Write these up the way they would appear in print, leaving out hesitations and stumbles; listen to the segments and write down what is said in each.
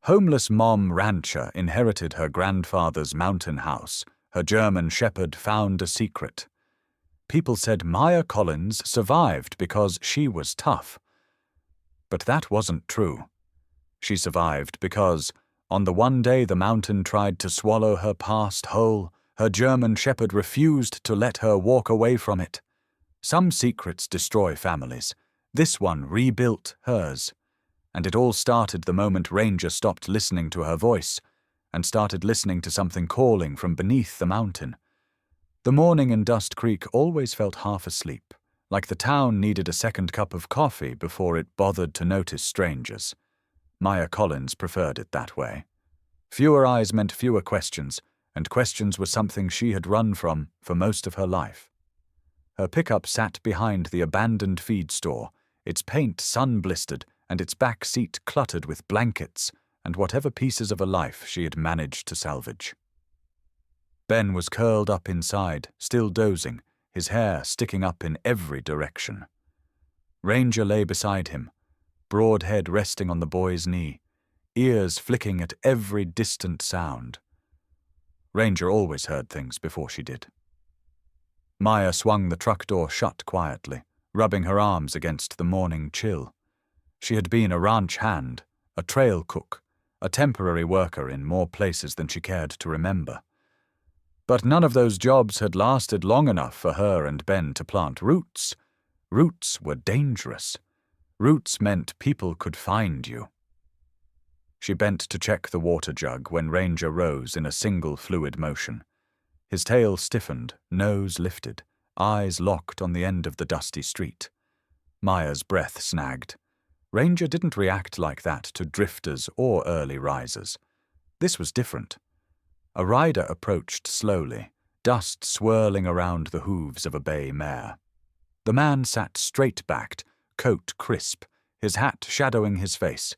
Homeless mom rancher inherited her grandfather's mountain house. Her German shepherd found a secret. People said Maya Collins survived because she was tough. But that wasn't true. She survived because, on the one day the mountain tried to swallow her past whole, her German shepherd refused to let her walk away from it. Some secrets destroy families. This one rebuilt hers. And it all started the moment Ranger stopped listening to her voice and started listening to something calling from beneath the mountain. The morning in Dust Creek always felt half asleep, like the town needed a second cup of coffee before it bothered to notice strangers. Maya Collins preferred it that way. Fewer eyes meant fewer questions, and questions were something she had run from for most of her life. Her pickup sat behind the abandoned feed store, its paint sun-blistered and its back seat cluttered with blankets and whatever pieces of a life she had managed to salvage. Ben was curled up inside, still dozing, his hair sticking up in every direction. Ranger lay beside him, broad head resting on the boy's knee, ears flicking at every distant sound. Ranger always heard things before she did. Maya swung the truck door shut quietly, rubbing her arms against the morning chill. She had been a ranch hand, a trail cook, a temporary worker in more places than she cared to remember. But none of those jobs had lasted long enough for her and Ben to plant roots. Roots were dangerous. Roots meant people could find you. She bent to check the water jug when Ranger rose in a single fluid motion. His tail stiffened, nose lifted, eyes locked on the end of the dusty street. Maya's breath snagged. Ranger didn't react like that to drifters or early risers. This was different. A rider approached slowly, dust swirling around the hooves of a bay mare. The man sat straight-backed, coat crisp, his hat shadowing his face.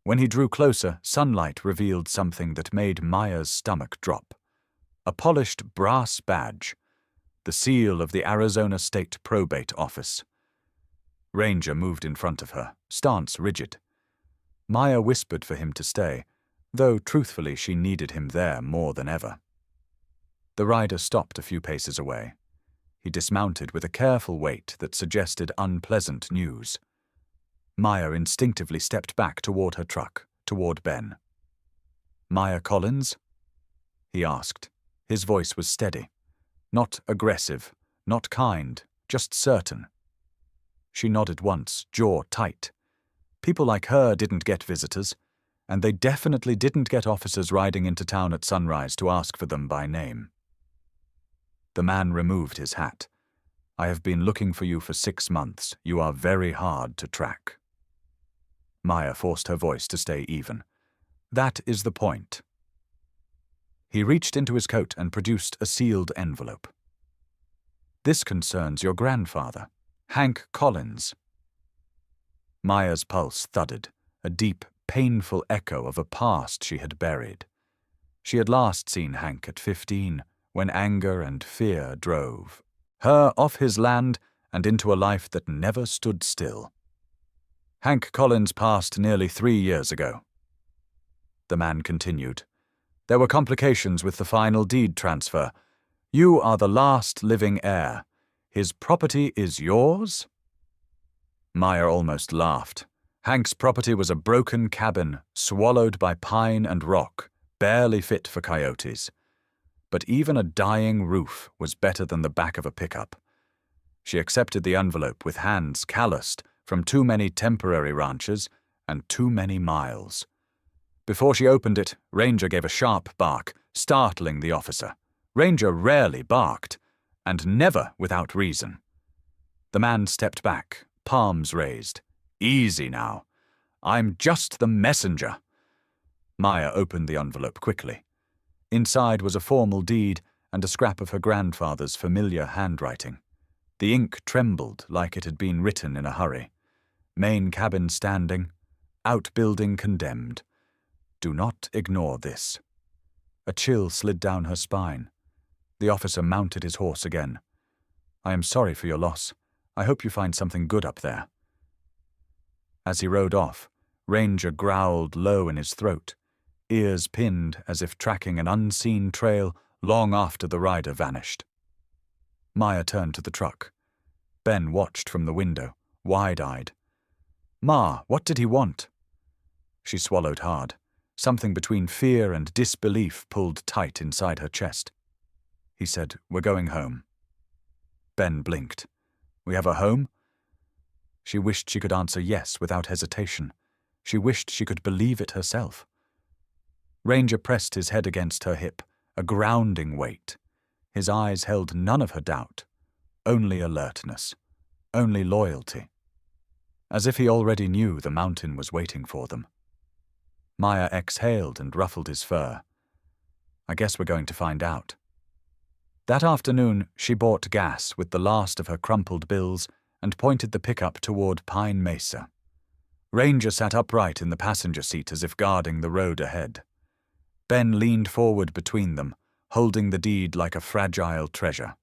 When he drew closer, sunlight revealed something that made Maya's stomach drop. A polished brass badge, the seal of the Arizona State Probate Office. Ranger moved in front of her, stance rigid. Maya whispered for him to stay, though truthfully she needed him there more than ever. The rider stopped a few paces away. He dismounted with a careful weight that suggested unpleasant news. Maya instinctively stepped back toward her truck, toward Ben. "Maya Collins?" he asked. His voice was steady. Not aggressive, not kind, just certain. She nodded once, jaw tight. People like her didn't get visitors, and they definitely didn't get officers riding into town at sunrise to ask for them by name. The man removed his hat. "I have been looking for you for 6 months. You are very hard to track." Maya forced her voice to stay even. "That is the point." He reached into his coat and produced a sealed envelope. "This concerns your grandfather, Hank Collins." Maya's pulse thudded, a deep, painful echo of a past she had buried. She had last seen Hank at 15, when anger and fear drove her off his land and into a life that never stood still. "Hank Collins passed nearly 3 years ago." The man continued. "There were complications with the final deed transfer. You are the last living heir. His property is yours?" Maya almost laughed. Hank's property was a broken cabin, swallowed by pine and rock, barely fit for coyotes. But even a dying roof was better than the back of a pickup. She accepted the envelope with hands calloused from too many temporary ranches and too many miles. Before she opened it, Ranger gave a sharp bark, startling the officer. Ranger rarely barked, and never without reason. The man stepped back, palms raised. "Easy now. I'm just the messenger." Maya opened the envelope quickly. Inside was a formal deed and a scrap of her grandfather's familiar handwriting. The ink trembled like it had been written in a hurry. Main cabin standing, outbuilding condemned. Do not ignore this. A chill slid down her spine. The officer mounted his horse again. "I am sorry for your loss. I hope you find something good up there." As he rode off, Ranger growled low in his throat, ears pinned as if tracking an unseen trail long after the rider vanished. Maya turned to the truck. Ben watched from the window, wide-eyed. "Ma, what did he want?" She swallowed hard. Something between fear and disbelief pulled tight inside her chest. He said, "We're going home." Ben blinked. "We have a home?" She wished she could answer yes without hesitation. She wished she could believe it herself. Ranger pressed his head against her hip, a grounding weight. His eyes held none of her doubt, only alertness, only loyalty. As if he already knew the mountain was waiting for them. Maya exhaled and ruffled his fur. "I guess we're going to find out." That afternoon, she bought gas with the last of her crumpled bills and pointed the pickup toward Pine Mesa. Ranger sat upright in the passenger seat as if guarding the road ahead. Ben leaned forward between them, holding the deed like a fragile treasure.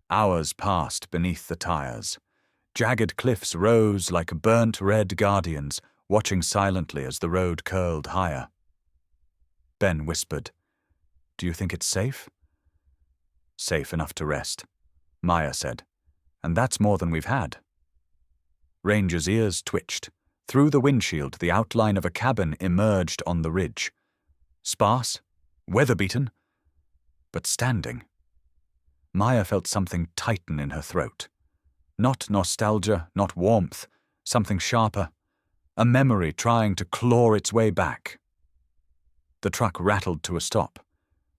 Hours passed beneath the tires. Jagged cliffs rose like burnt red guardians, watching silently as the road curled higher. Ben whispered, "Do you think it's safe?" "Safe enough to rest," Maya said. "And that's more than we've had." Ranger's ears twitched. Through the windshield, the outline of a cabin emerged on the ridge. Sparse, weather-beaten, but standing. Maya felt something tighten in her throat. Not nostalgia, not warmth, something sharper. A memory trying to claw its way back. The truck rattled to a stop.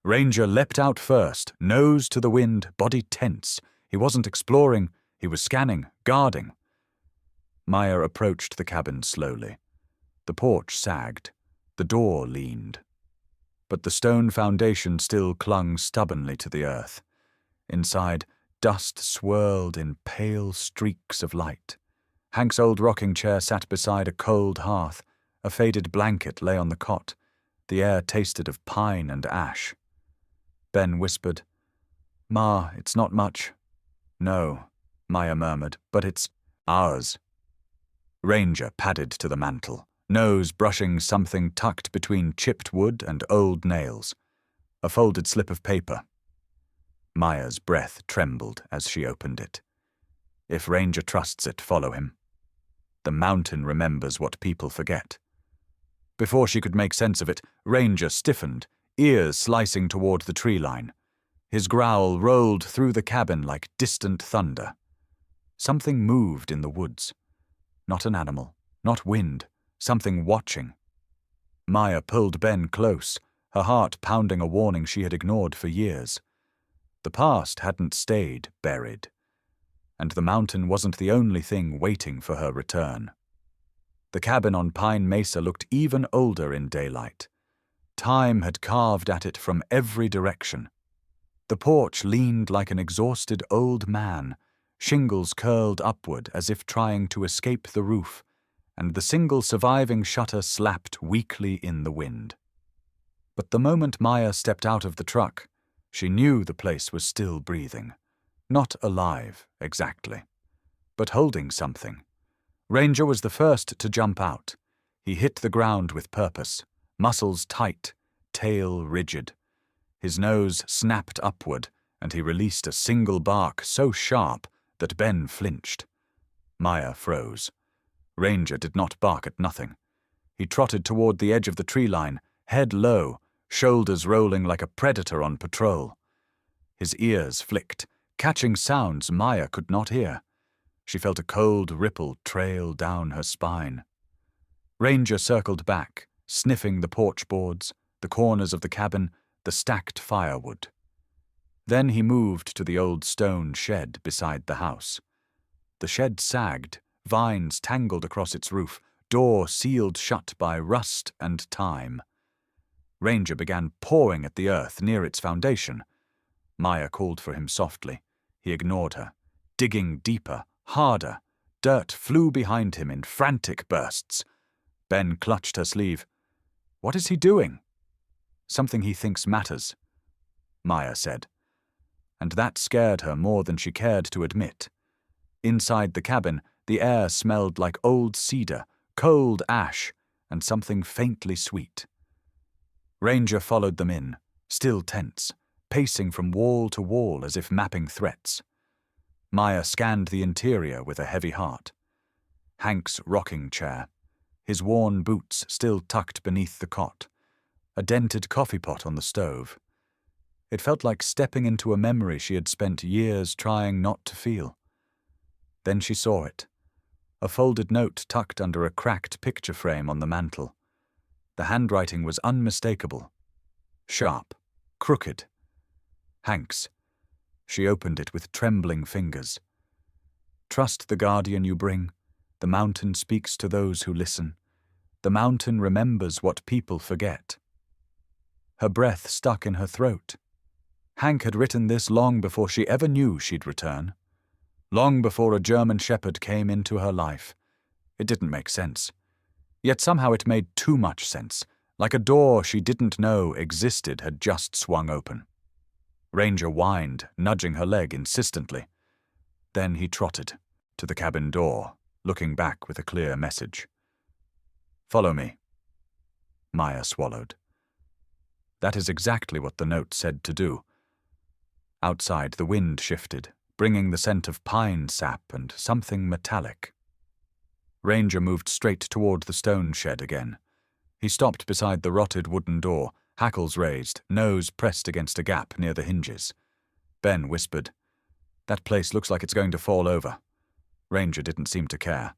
Ranger leapt out first, nose to the wind, body tense. He wasn't exploring, he was scanning, guarding. Maya approached the cabin slowly. The porch sagged. The door leaned. But the stone foundation still clung stubbornly to the earth. Inside, dust swirled in pale streaks of light. Hank's old rocking chair sat beside a cold hearth. A faded blanket lay on the cot. The air tasted of pine and ash. Ben whispered, "Ma, it's not much." "No," Maya murmured, "but it's ours." Ranger padded to the mantel, nose brushing something tucked between chipped wood and old nails. A folded slip of paper. Maya's breath trembled as she opened it. If Ranger trusts it, follow him. The mountain remembers what people forget. Before she could make sense of it, Ranger stiffened, ears slicing toward the tree line. His growl rolled through the cabin like distant thunder. Something moved in the woods. Not an animal, not wind, something watching. Maya pulled Ben close, her heart pounding a warning she had ignored for years. The past hadn't stayed buried, and the mountain wasn't the only thing waiting for her return. The cabin on Pine Mesa looked even older in daylight. Time had carved at it from every direction. The porch leaned like an exhausted old man, shingles curled upward as if trying to escape the roof, and the single surviving shutter slapped weakly in the wind. But the moment Maya stepped out of the truck, she knew the place was still breathing. Not alive, exactly, but holding something. Ranger was the first to jump out. He hit the ground with purpose, muscles tight, tail rigid. His nose snapped upward, and he released a single bark so sharp that Ben flinched. Maya froze. Ranger did not bark at nothing. He trotted toward the edge of the tree line, head low, shoulders rolling like a predator on patrol. His ears flicked, catching sounds Maya could not hear. She felt a cold ripple trail down her spine. Ranger circled back, sniffing the porch boards, the corners of the cabin, the stacked firewood. Then he moved to the old stone shed beside the house. The shed sagged, vines tangled across its roof, door sealed shut by rust and time. Ranger began pawing at the earth near its foundation. Maya called for him softly. He ignored her, digging deeper, harder. Dirt flew behind him in frantic bursts. Ben clutched her sleeve. "What is he doing?" "Something he thinks matters," Maya said. And that scared her more than she cared to admit. Inside the cabin, the air smelled like old cedar, cold ash, and something faintly sweet. Ranger followed them in, still tense, pacing from wall to wall as if mapping threats. Maya scanned the interior with a heavy heart. Hank's rocking chair, his worn boots still tucked beneath the cot, a dented coffee pot on the stove. It felt like stepping into a memory she had spent years trying not to feel. Then she saw it, a folded note tucked under a cracked picture frame on the mantel. The handwriting was unmistakable, sharp, crooked. Hank's. She opened it with trembling fingers. Trust the guardian you bring. The mountain speaks to those who listen. The mountain remembers what people forget. Her breath stuck in her throat. Hank had written this long before she ever knew she'd return. Long before a German shepherd came into her life. It didn't make sense. Yet somehow it made too much sense, like a door she didn't know existed had just swung open. Ranger whined, nudging her leg insistently. Then he trotted to the cabin door, looking back with a clear message. "Follow me." Maya swallowed. That is exactly what the note said to do. Outside, the wind shifted, bringing the scent of pine sap and something metallic. Ranger moved straight toward the stone shed again. He stopped beside the rotted wooden door, hackles raised, nose pressed against a gap near the hinges. Ben whispered, "That place looks like it's going to fall over." Ranger didn't seem to care.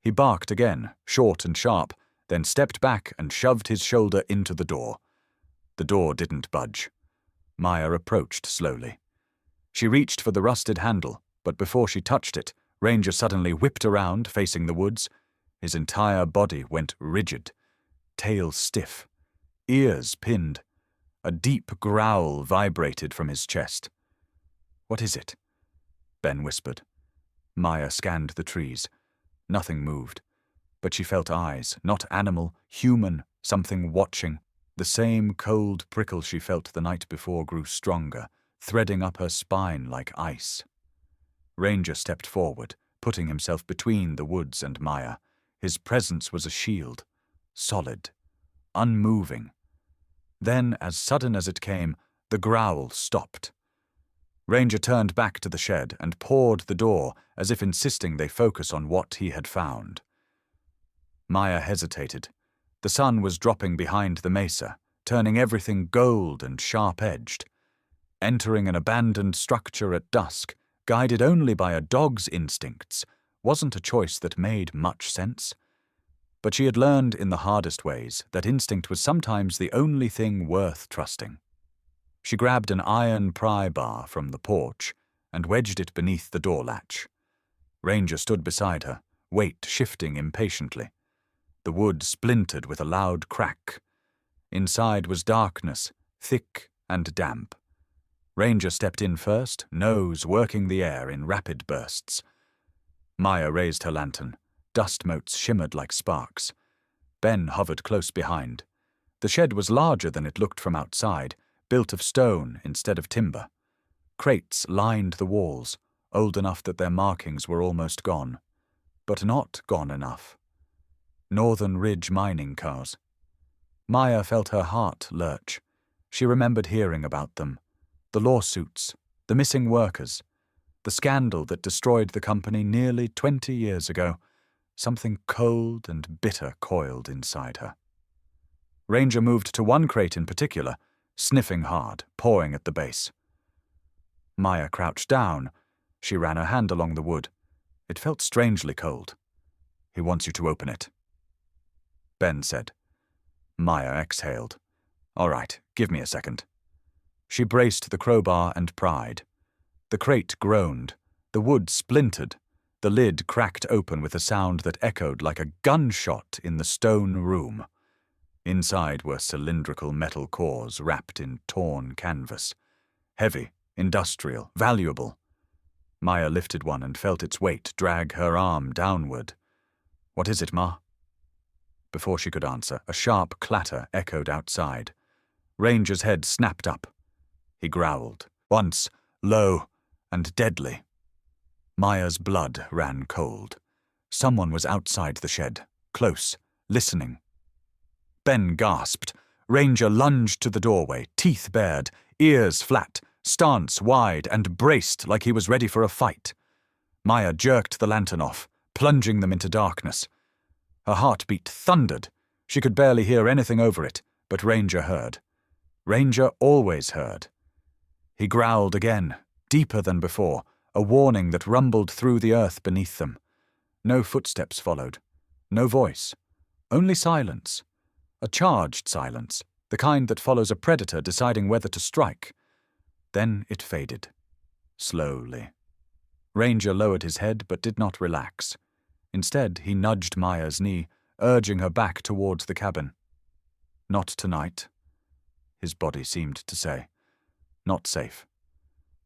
He barked again, short and sharp, then stepped back and shoved his shoulder into the door. The door didn't budge. Maya approached slowly. She reached for the rusted handle, but before she touched it, Ranger suddenly whipped around, facing the woods. His entire body went rigid, tail stiff, ears pinned. A deep growl vibrated from his chest. "What is it?" Ben whispered. Maya scanned the trees. Nothing moved, but she felt eyes, not animal, human, something watching. The same cold prickle she felt the night before grew stronger, threading up her spine like ice. Ranger stepped forward, putting himself between the woods and Maya. His presence was a shield, solid, unmoving. Then, as sudden as it came, the growl stopped. Ranger turned back to the shed and pawed the door as if insisting they focus on what he had found. Maya hesitated. The sun was dropping behind the mesa, turning everything gold and sharp-edged. Entering an abandoned structure at dusk, guided only by a dog's instincts, wasn't a choice that made much sense. But she had learned in the hardest ways that instinct was sometimes the only thing worth trusting. She grabbed an iron pry bar from the porch and wedged it beneath the door latch. Ranger stood beside her, weight shifting impatiently. The wood splintered with a loud crack. Inside was darkness, thick and damp. Ranger stepped in first, nose working the air in rapid bursts. Maya raised her lantern. Dust motes shimmered like sparks. Ben hovered close behind. The shed was larger than it looked from outside, built of stone instead of timber. Crates lined the walls, old enough that their markings were almost gone. But not gone enough. Northern Ridge mining cars. Maya felt her heart lurch. She remembered hearing about them. The lawsuits, the missing workers, the scandal that destroyed the company nearly 20 years ago. Something cold and bitter coiled inside her. Ranger moved to one crate in particular, sniffing hard, pawing at the base. Maya crouched down. She ran her hand along the wood. It felt strangely cold. "He wants you to open it," Ben said. Maya exhaled. "All right, give me a second." She braced the crowbar and pried. The crate groaned. The wood splintered. The lid cracked open with a sound that echoed like a gunshot in the stone room. Inside were cylindrical metal cores wrapped in torn canvas. Heavy, industrial, valuable. Maya lifted one and felt its weight drag her arm downward. "What is it, Ma?" Before she could answer, a sharp clatter echoed outside. Ranger's head snapped up. He growled, once, low and deadly. Maya's blood ran cold. Someone was outside the shed, close, listening. Ben gasped. Ranger lunged to the doorway, teeth bared, ears flat, stance wide, and braced like he was ready for a fight. Maya jerked the lantern off, plunging them into darkness. Her heartbeat thundered. She could barely hear anything over it, but Ranger heard. Ranger always heard. He growled again, deeper than before, a warning that rumbled through the earth beneath them. No footsteps followed. No voice. Only silence. A charged silence, the kind that follows a predator deciding whether to strike. Then it faded. Slowly. Ranger lowered his head but did not relax. Instead, he nudged Maya's knee, urging her back towards the cabin. Not tonight, his body seemed to say. Not safe.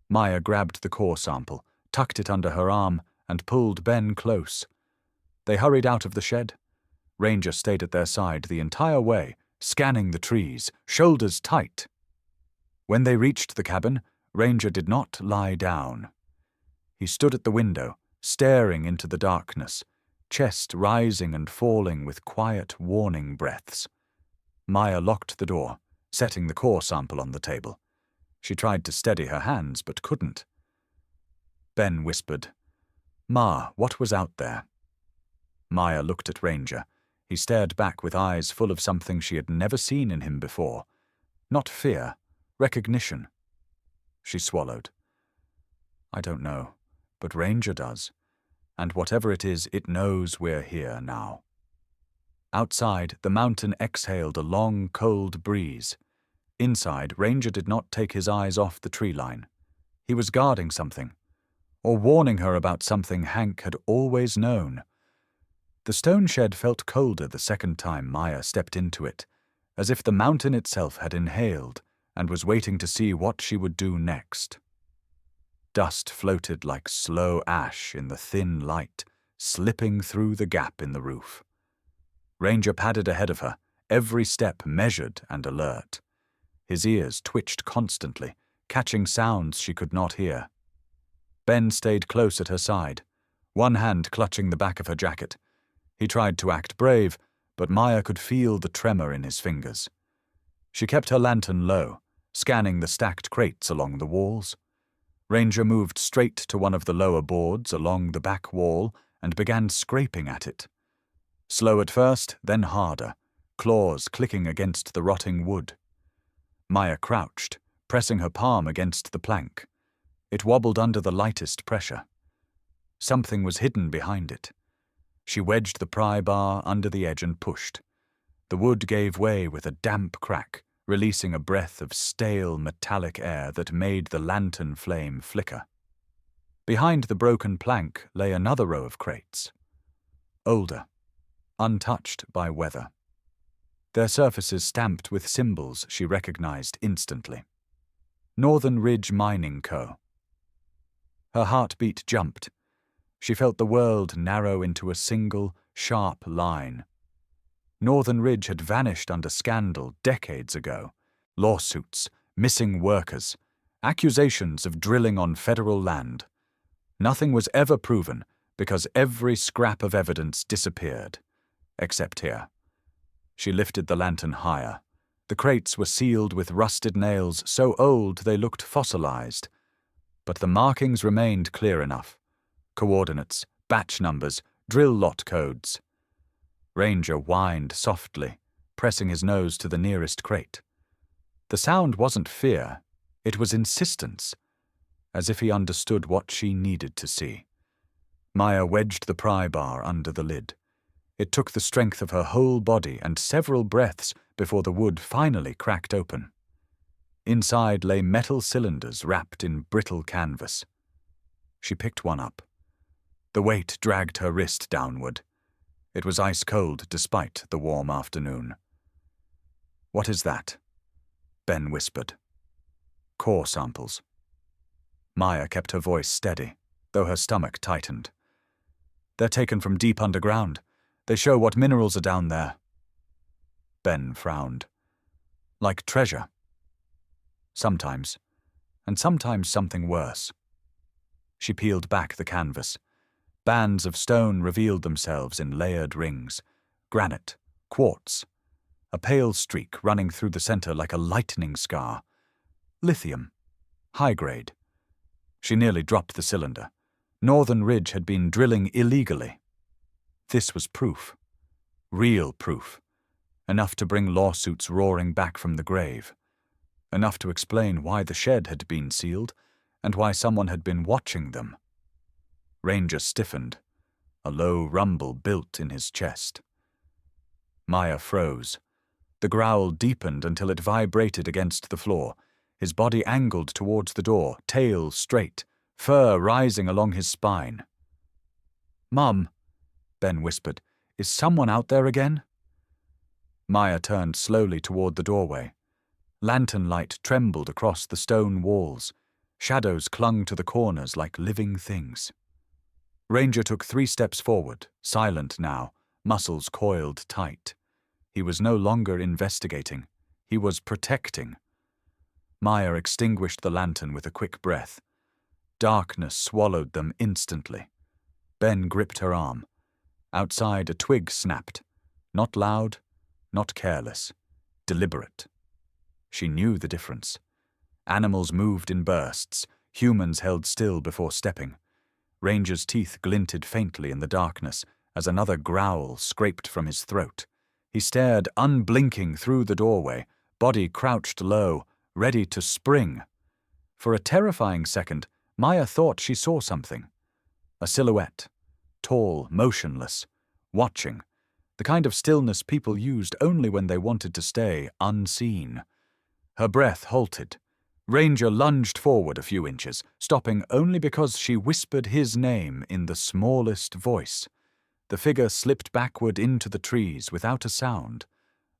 Maya grabbed the core sample, tucked it under her arm, and pulled Ben close. They hurried out of the shed. Ranger stayed at their side the entire way, scanning the trees, shoulders tight. When they reached the cabin, Ranger did not lie down. He stood at the window, staring into the darkness, chest rising and falling with quiet, warning breaths. Maya locked the door, setting the core sample on the table. She tried to steady her hands, but couldn't. Ben whispered, "Ma, what was out there?" Maya looked at Ranger. He stared back with eyes full of something she had never seen in him before. Not fear, recognition. She swallowed. "I don't know, but Ranger does. And whatever it is, it knows we're here now." Outside, the mountain exhaled a long, cold breeze. Inside, Ranger did not take his eyes off the tree line. He was guarding something, or warning her about something Hank had always known. The stone shed felt colder the second time Maya stepped into it, as if the mountain itself had inhaled and was waiting to see what she would do next. Dust floated like slow ash in the thin light, slipping through the gap in the roof. Ranger padded ahead of her, every step measured and alert. His ears twitched constantly, catching sounds she could not hear. Ben stayed close at her side, one hand clutching the back of her jacket. He tried to act brave, but Maya could feel the tremor in his fingers. She kept her lantern low, scanning the stacked crates along the walls. Ranger moved straight to one of the lower boards along the back wall and began scraping at it. Slow at first, then harder, claws clicking against the rotting wood. Maya crouched, pressing her palm against the plank. It wobbled under the lightest pressure. Something was hidden behind it. She wedged the pry bar under the edge and pushed. The wood gave way with a damp crack, releasing a breath of stale metallic air that made the lantern flame flicker. Behind the broken plank lay another row of crates. Older, untouched by weather. Their surfaces stamped with symbols she recognized instantly. Northern Ridge Mining Co. Her heartbeat jumped. She felt the world narrow into a single, sharp line. Northern Ridge had vanished under scandal decades ago. Lawsuits, missing workers, accusations of drilling on federal land. Nothing was ever proven because every scrap of evidence disappeared, except here. She lifted the lantern higher. The crates were sealed with rusted nails so old they looked fossilized. But the markings remained clear enough. Coordinates, batch numbers, drill lot codes. Ranger whined softly, pressing his nose to the nearest crate. The sound wasn't fear, it was insistence, as if he understood what she needed to see. Maya wedged the pry bar under the lid. It took the strength of her whole body and several breaths before the wood finally cracked open. Inside lay metal cylinders wrapped in brittle canvas. She picked one up. The weight dragged her wrist downward. It was ice cold despite the warm afternoon. "What is that?" Ben whispered. "Core samples." Maya kept her voice steady, though her stomach tightened. "They're taken from deep underground. They show what minerals are down there." Ben frowned. "Like treasure?" "Sometimes, and sometimes something worse." She peeled back the canvas. Bands of stone revealed themselves in layered rings. Granite, quartz. a pale streak running through the center like a lightning scar. Lithium. High grade. She nearly dropped the cylinder. Northern Ridge had been drilling illegally. This was proof. Real proof. Enough to bring lawsuits roaring back from the grave. Enough to explain why the shed had been sealed and why someone had been watching them. Ranger stiffened. A low rumble built in his chest. Maya froze. The growl deepened until it vibrated against the floor. His body angled towards the door, tail straight, fur rising along his spine. "Mum," Ben whispered, "is someone out there again?" Maya turned slowly toward the doorway. Lantern light trembled across the stone walls. Shadows clung to the corners like living things. Ranger took 3 steps forward, silent now, muscles coiled tight. He was no longer investigating. He was protecting. Maya extinguished the lantern with a quick breath. Darkness swallowed them instantly. Ben gripped her arm. Outside, a twig snapped. Not loud, not careless. Deliberate. She knew the difference. Animals moved in bursts. Humans held still before stepping. Ranger's teeth glinted faintly in the darkness as another growl scraped from his throat. He stared unblinking through the doorway, body crouched low, ready to spring. For a terrifying second, Maya thought she saw something. A silhouette, tall, motionless, watching, the kind of stillness people used only when they wanted to stay unseen. Her breath halted. Ranger lunged forward a few inches, stopping only because she whispered his name in the smallest voice. The figure slipped backward into the trees without a sound,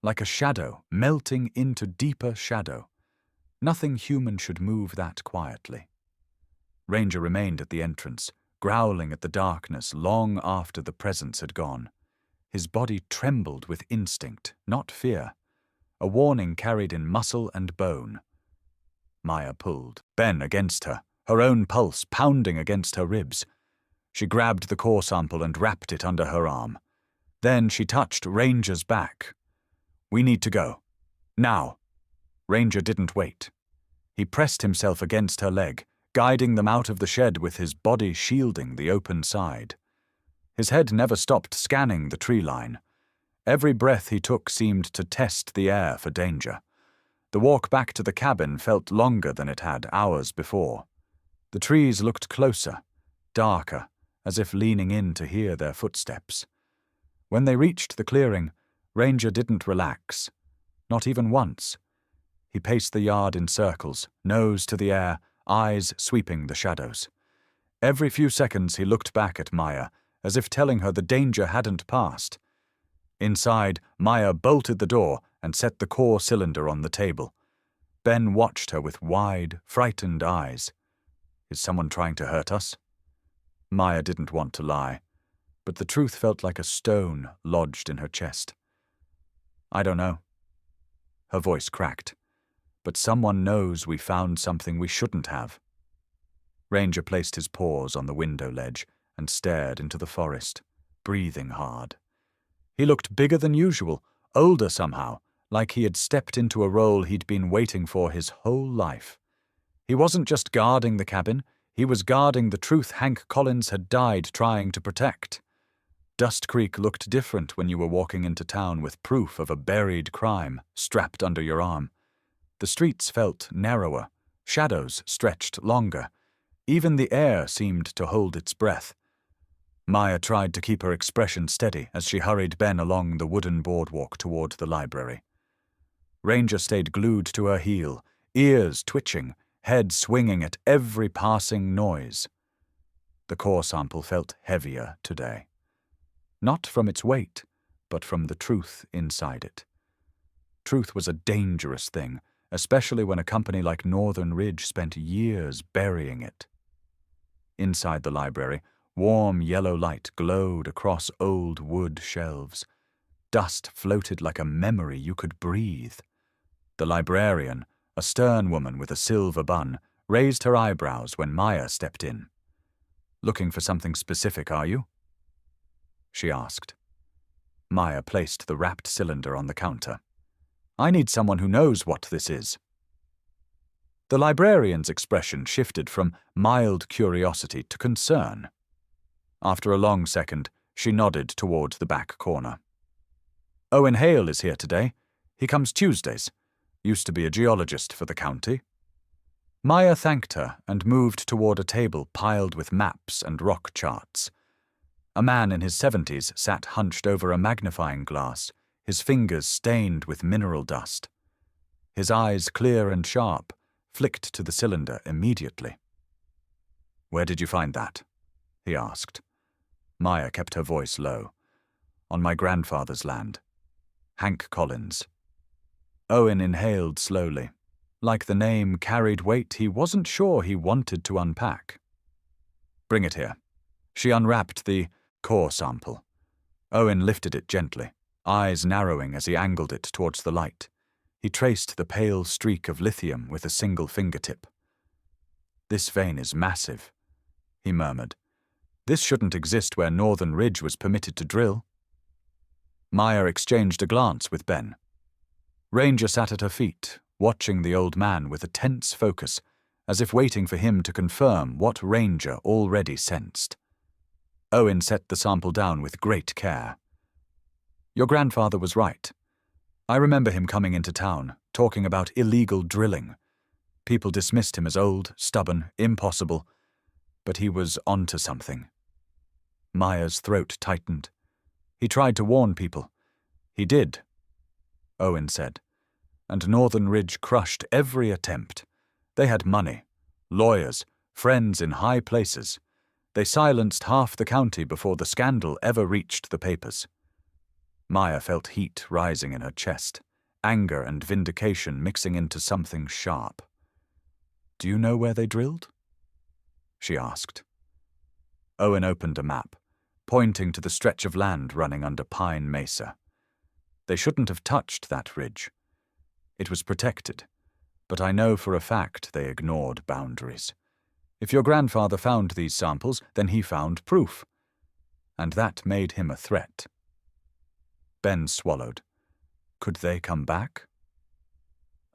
like a shadow melting into deeper shadow. Nothing human should move that quietly. Ranger remained at the entrance, growling at the darkness long after the presence had gone. His body trembled with instinct, not fear. A warning carried in muscle and bone. Maya pulled, Ben against her, her own pulse pounding against her ribs. She grabbed the core sample and wrapped it under her arm. Then she touched Ranger's back. "We need to go. Now." Ranger didn't wait. He pressed himself against her leg, guiding them out of the shed with his body shielding the open side. His head never stopped scanning the tree line. Every breath he took seemed to test the air for danger. The walk back to the cabin felt longer than it had hours before. The trees looked closer, darker, as if leaning in to hear their footsteps. When they reached the clearing, Ranger didn't relax. Not even once. He paced the yard in circles, nose to the air, eyes sweeping the shadows. Every few seconds he looked back at Maya, as if telling her the danger hadn't passed. Inside, Maya bolted the door and set the core cylinder on the table. Ben watched her with wide, frightened eyes. Is someone trying to hurt us? Maya didn't want to lie, but the truth felt like a stone lodged in her chest. I don't know. Her voice cracked. But someone knows we found something we shouldn't have. Ranger placed his paws on the window ledge and stared into the forest, breathing hard. He looked bigger than usual, older somehow, like he had stepped into a role he'd been waiting for his whole life. He wasn't just guarding the cabin, he was guarding the truth Hank Collins had died trying to protect. Dust Creek looked different when you were walking into town with proof of a buried crime strapped under your arm. The streets felt narrower, shadows stretched longer. Even the air seemed to hold its breath. Maya tried to keep her expression steady as she hurried Ben along the wooden boardwalk toward the library. Ranger stayed glued to her heel, ears twitching, head swinging at every passing noise. The core sample felt heavier today. Not from its weight, but from the truth inside it. Truth was a dangerous thing, especially when a company like Northern Ridge spent years burying it. Inside the library, warm yellow light glowed across old wood shelves. Dust floated like a memory you could breathe. The librarian, a stern woman with a silver bun, raised her eyebrows when Maya stepped in. "Looking for something specific, are you?" she asked. Maya placed the wrapped cylinder on the counter. I need someone who knows what this is." The librarian's expression shifted from mild curiosity to concern. After a long second, she nodded toward the back corner. "Owen Hale is here today. He comes Tuesdays. Used to be a geologist for the county." Maya thanked her and moved toward a table piled with maps and rock charts. A man in his 70s sat hunched over a magnifying glass, his fingers stained with mineral dust. His eyes, clear and sharp, flicked to the cylinder immediately. "Where did you find that?" he asked. Maya kept her voice low. "On my grandfather's land. Hank Collins." Owen inhaled slowly. Like the name carried weight he wasn't sure he wanted to unpack. "Bring it here." She unwrapped the core sample. Owen lifted it gently, eyes narrowing as he angled it towards the light. He traced the pale streak of lithium with a single fingertip. "This vein is massive," he murmured. "This shouldn't exist where Northern Ridge was permitted to drill." Maya exchanged a glance with Ben. Ranger sat at her feet, watching the old man with a tense focus, as if waiting for him to confirm what Ranger already sensed. Owen set the sample down with great care. "Your grandfather was right. I remember him coming into town, talking about illegal drilling. People dismissed him as old, stubborn, impossible, but he was onto something." Maya's throat tightened. "He tried to warn people." "He did," Owen said, "and Northern Ridge crushed every attempt. They had money, lawyers, friends in high places. They silenced half the county before the scandal ever reached the papers." Maya felt heat rising in her chest, anger and vindication mixing into something sharp. "Do you know where they drilled?" she asked. Owen opened a map, pointing to the stretch of land running under Pine Mesa. "They shouldn't have touched that ridge. It was protected, but I know for a fact they ignored boundaries. If your grandfather found these samples, then he found proof. And that made him a threat." Ben swallowed. "Could they come back?"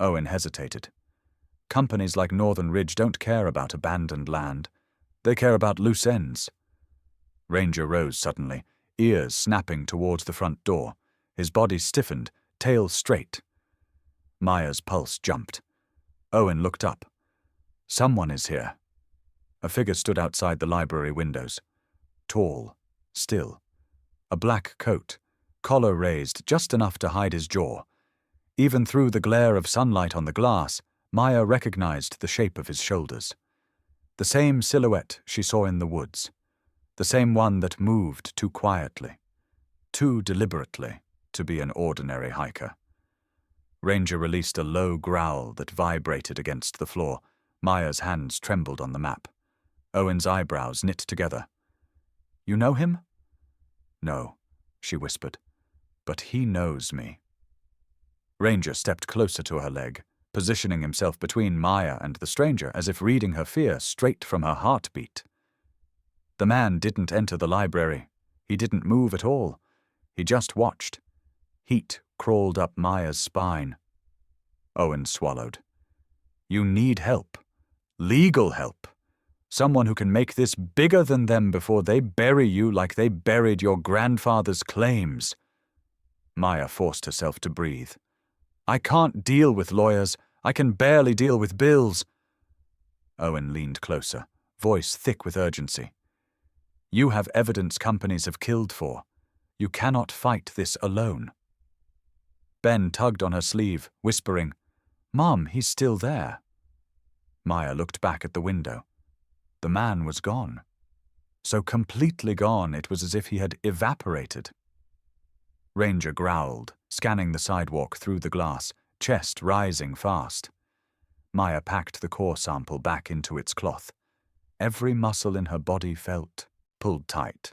Owen hesitated. "Companies like Northern Ridge don't care about abandoned land. They care about loose ends." Ranger rose suddenly, ears snapping towards the front door. His body stiffened, tail straight. Maya's pulse jumped. Owen looked up. "Someone is here." A figure stood outside the library windows. Tall, still. A black coat, collar raised just enough to hide his jaw. Even through the glare of sunlight on the glass, Maya recognized the shape of his shoulders. The same silhouette she saw in the woods. The same one that moved too quietly, too deliberately, to be an ordinary hiker. Ranger released a low growl that vibrated against the floor. Maya's hands trembled on the map. Owen's eyebrows knit together. "You know him?" "No," she whispered, "but he knows me." Ranger stepped closer to her leg, positioning himself between Maya and the stranger as if reading her fear straight from her heartbeat. The man didn't enter the library. He didn't move at all. He just watched. Heat crawled up Maya's spine. Owen swallowed. "You need help. Legal help. Someone who can make this bigger than them before they bury you like they buried your grandfather's claims." Maya forced herself to breathe. "I can't deal with lawyers. I can barely deal with bills." Owen leaned closer, voice thick with urgency. "You have evidence companies have killed for. You cannot fight this alone." Ben tugged on her sleeve, whispering, "Mom, he's still there." Maya looked back at the window. The man was gone. So completely gone it was as if he had evaporated. Ranger growled, scanning the sidewalk through the glass, chest rising fast. Maya packed the core sample back into its cloth. Every muscle in her body felt pulled tight.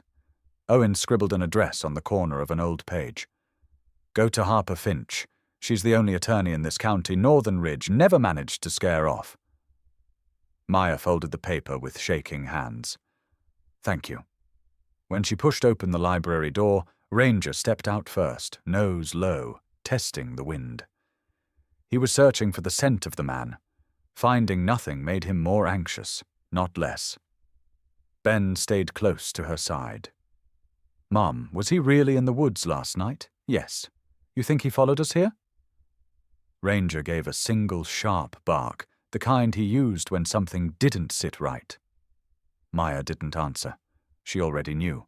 Owen scribbled an address on the corner of an old page. "Go to Harper Finch. She's the only attorney in this county Northern Ridge never managed to scare off." Maya folded the paper with shaking hands. "Thank you." When she pushed open the library door, Ranger stepped out first, nose low, testing the wind. He was searching for the scent of the man. Finding nothing made him more anxious, not less. Ben stayed close to her side. "Mom, was he really in the woods last night?" "Yes." "You think he followed us here?" Ranger gave a single sharp bark, the kind he used when something didn't sit right. Maya didn't answer. She already knew.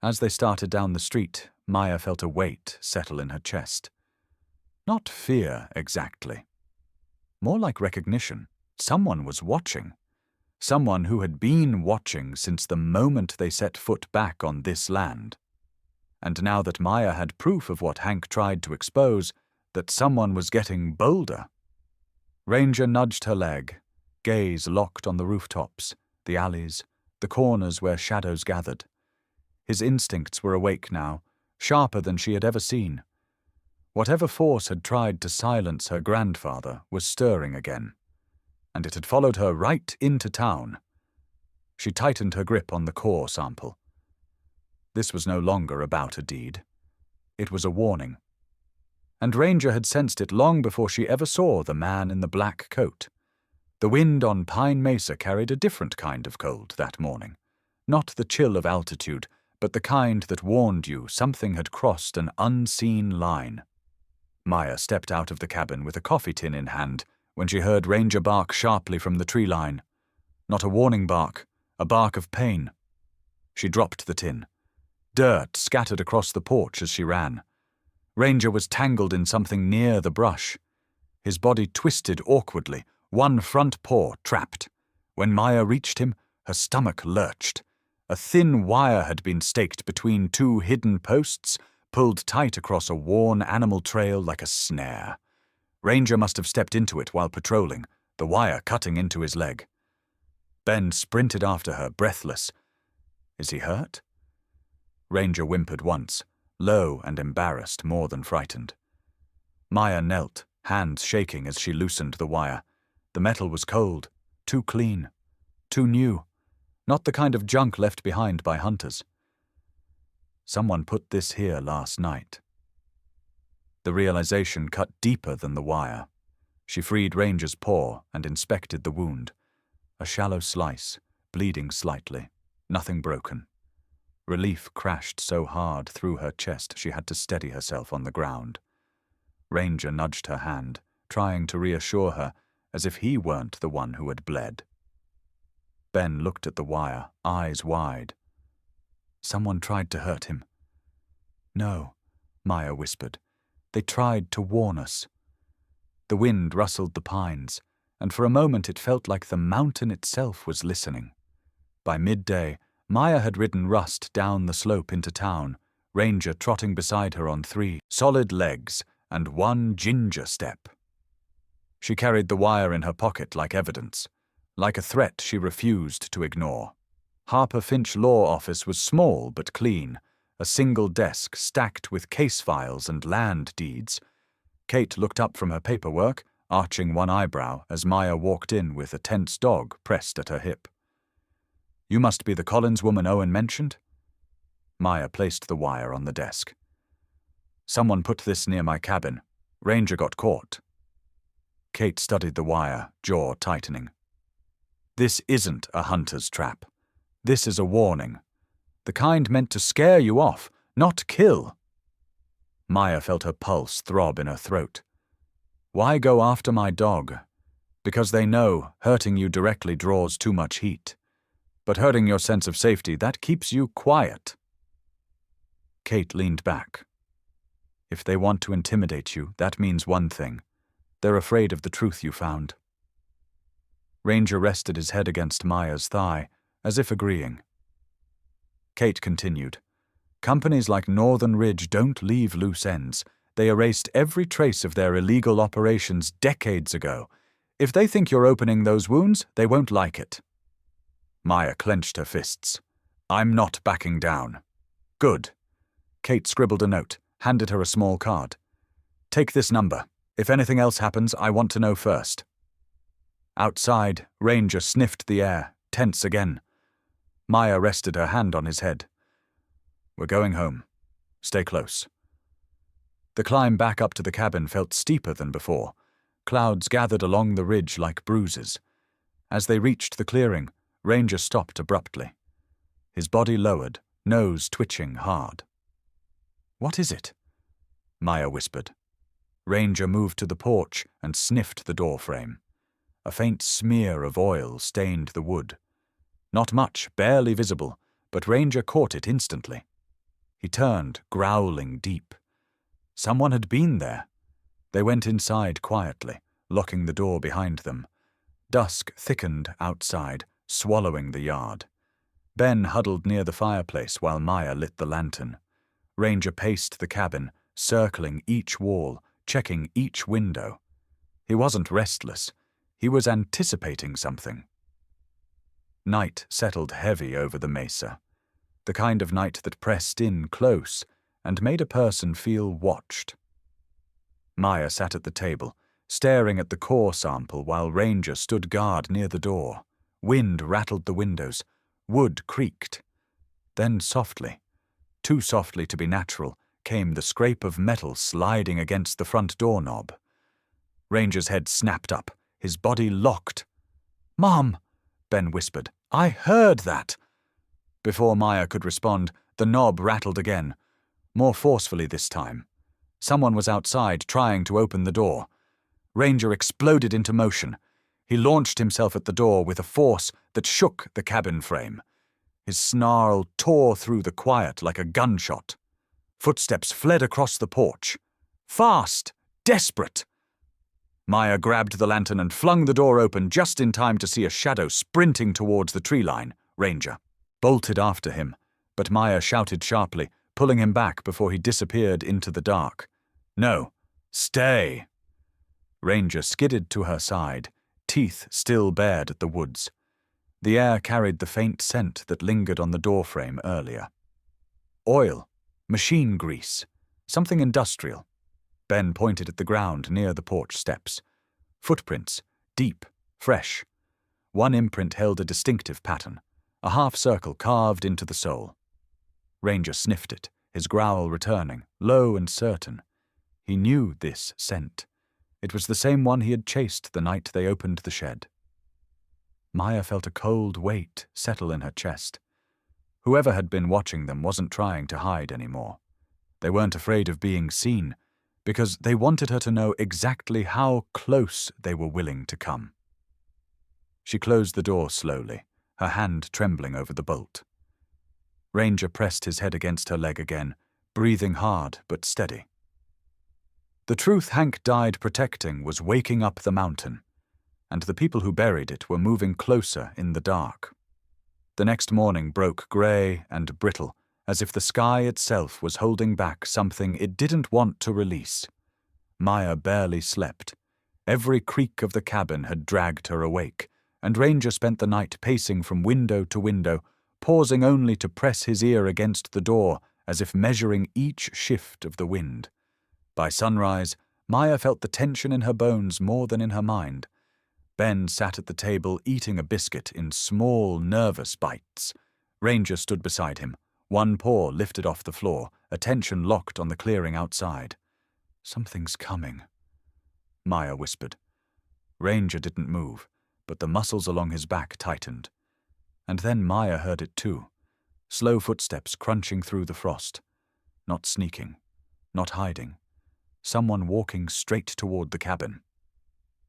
As they started down the street, Maya felt a weight settle in her chest. Not fear, exactly. More like recognition. Someone was watching. Someone who had been watching since the moment they set foot back on this land. And now that Maya had proof of what Hank tried to expose, that someone was getting bolder. Ranger nudged her leg, gaze locked on the rooftops, the alleys, the corners where shadows gathered. His instincts were awake now, sharper than she had ever seen. Whatever force had tried to silence her grandfather was stirring again, and it had followed her right into town. She tightened her grip on the core sample. This was no longer about a deed. It was a warning. And Ranger had sensed it long before she ever saw the man in the black coat. The wind on Pine Mesa carried a different kind of cold that morning. Not the chill of altitude, but the kind that warned you something had crossed an unseen line. Maya stepped out of the cabin with a coffee tin in hand when she heard Ranger bark sharply from the tree line. Not a warning bark, a bark of pain. She dropped the tin. Dirt scattered across the porch as she ran. Ranger was tangled in something near the brush. His body twisted awkwardly, one front paw trapped. When Maya reached him, her stomach lurched. A thin wire had been staked between two hidden posts, pulled tight across a worn animal trail like a snare. Ranger must have stepped into it while patrolling, the wire cutting into his leg. Ben sprinted after her, breathless. Is he hurt? Ranger whimpered once, low and embarrassed more than frightened. Maya knelt, hands shaking as she loosened the wire. The metal was cold, too clean, too new, not the kind of junk left behind by hunters. Someone put this here last night. The realization cut deeper than the wire. She freed Ranger's paw and inspected the wound. A shallow slice, bleeding slightly, nothing broken. Relief crashed so hard through her chest she had to steady herself on the ground. Ranger nudged her hand, trying to reassure her, as if he weren't the one who had bled. Ben looked at the wire, eyes wide. Someone tried to hurt him. No, Maya whispered. They tried to warn us. The wind rustled the pines, and for a moment it felt like the mountain itself was listening. By midday, Maya had ridden Rust down the slope into town, Ranger trotting beside her on 3 solid legs and 1 ginger step. She carried the wire in her pocket like evidence, like a threat she refused to ignore. Harper Finch Law Office was small but clean, a single desk stacked with case files and land deeds. Kate looked up from her paperwork, arching one eyebrow as Maya walked in with a tense dog pressed at her hip. You must be the Collins woman Owen mentioned? Maya placed the wire on the desk. Someone put this near my cabin. Ranger got caught. Kate studied the wire, jaw tightening. This isn't a hunter's trap. This is a warning. The kind meant to scare you off, not kill. Maya felt her pulse throb in her throat. Why go after my dog? Because they know hurting you directly draws too much heat. But hurting your sense of safety, that keeps you quiet. Kate leaned back. If they want to intimidate you, that means one thing. They're afraid of the truth you found. Ranger rested his head against Maya's thigh, as if agreeing. Kate continued. Companies like Northern Ridge don't leave loose ends. They erased every trace of their illegal operations decades ago. If they think you're opening those wounds, they won't like it. Maya clenched her fists. I'm not backing down. Good. Kate scribbled a note, handed her a small card. Take this number. If anything else happens, I want to know first. Outside, Ranger sniffed the air, tense again. Maya rested her hand on his head. We're going home. Stay close. The climb back up to the cabin felt steeper than before. Clouds gathered along the ridge like bruises. As they reached the clearing, Ranger stopped abruptly. His body lowered, nose twitching hard. "What is it?" Maya whispered. Ranger moved to the porch and sniffed the door frame. A faint smear of oil stained the wood. Not much, barely visible, but Ranger caught it instantly. He turned, growling deep. Someone had been there. They went inside quietly, locking the door behind them. Dusk thickened outside, swallowing the yard. Ben huddled near the fireplace while Maya lit the lantern. Ranger paced the cabin, circling each wall, checking each window. He wasn't restless. He was anticipating something. Night settled heavy over the mesa, the kind of night that pressed in close and made a person feel watched. Maya sat at the table, staring at the core sample while Ranger stood guard near the door. Wind rattled the windows. Wood creaked. Then softly, too softly to be natural, came the scrape of metal sliding against the front doorknob. Ranger's head snapped up, his body locked. "Mom!" Ben whispered. "I heard that!" Before Maya could respond, the knob rattled again, more forcefully this time. Someone was outside, trying to open the door. Ranger exploded into motion. He launched himself at the door with a force that shook the cabin frame. His snarl tore through the quiet like a gunshot. Footsteps fled across the porch. Fast! Desperate! Maya grabbed the lantern and flung the door open just in time to see a shadow sprinting towards the tree line. Ranger bolted after him, but Maya shouted sharply, pulling him back before he disappeared into the dark. "No, stay!" Ranger skidded to her side, teeth still bared at the woods. The air carried the faint scent that lingered on the doorframe earlier. Oil, machine grease, something industrial. Ben pointed at the ground near the porch steps. Footprints, deep, fresh. One imprint held a distinctive pattern, a half circle carved into the sole. Ranger sniffed it, his growl returning, low and certain. He knew this scent. It was the same one he had chased the night they opened the shed. Maya felt a cold weight settle in her chest. Whoever had been watching them wasn't trying to hide anymore. They weren't afraid of being seen, because they wanted her to know exactly how close they were willing to come. She closed the door slowly, her hand trembling over the bolt. Ranger pressed his head against her leg again, breathing hard but steady. The truth Hank died protecting was waking up the mountain, and the people who buried it were moving closer in the dark. The next morning broke grey and brittle, as if the sky itself was holding back something it didn't want to release. Maya barely slept. Every creak of the cabin had dragged her awake, and Ranger spent the night pacing from window to window, pausing only to press his ear against the door as if measuring each shift of the wind. By sunrise, Maya felt the tension in her bones more than in her mind. Ben sat at the table eating a biscuit in small, nervous bites. Ranger stood beside him, one paw lifted off the floor, attention locked on the clearing outside. "Something's coming," Maya whispered. Ranger didn't move, but the muscles along his back tightened. And then Maya heard it too, slow footsteps crunching through the frost. Not sneaking, not hiding. Someone walking straight toward the cabin.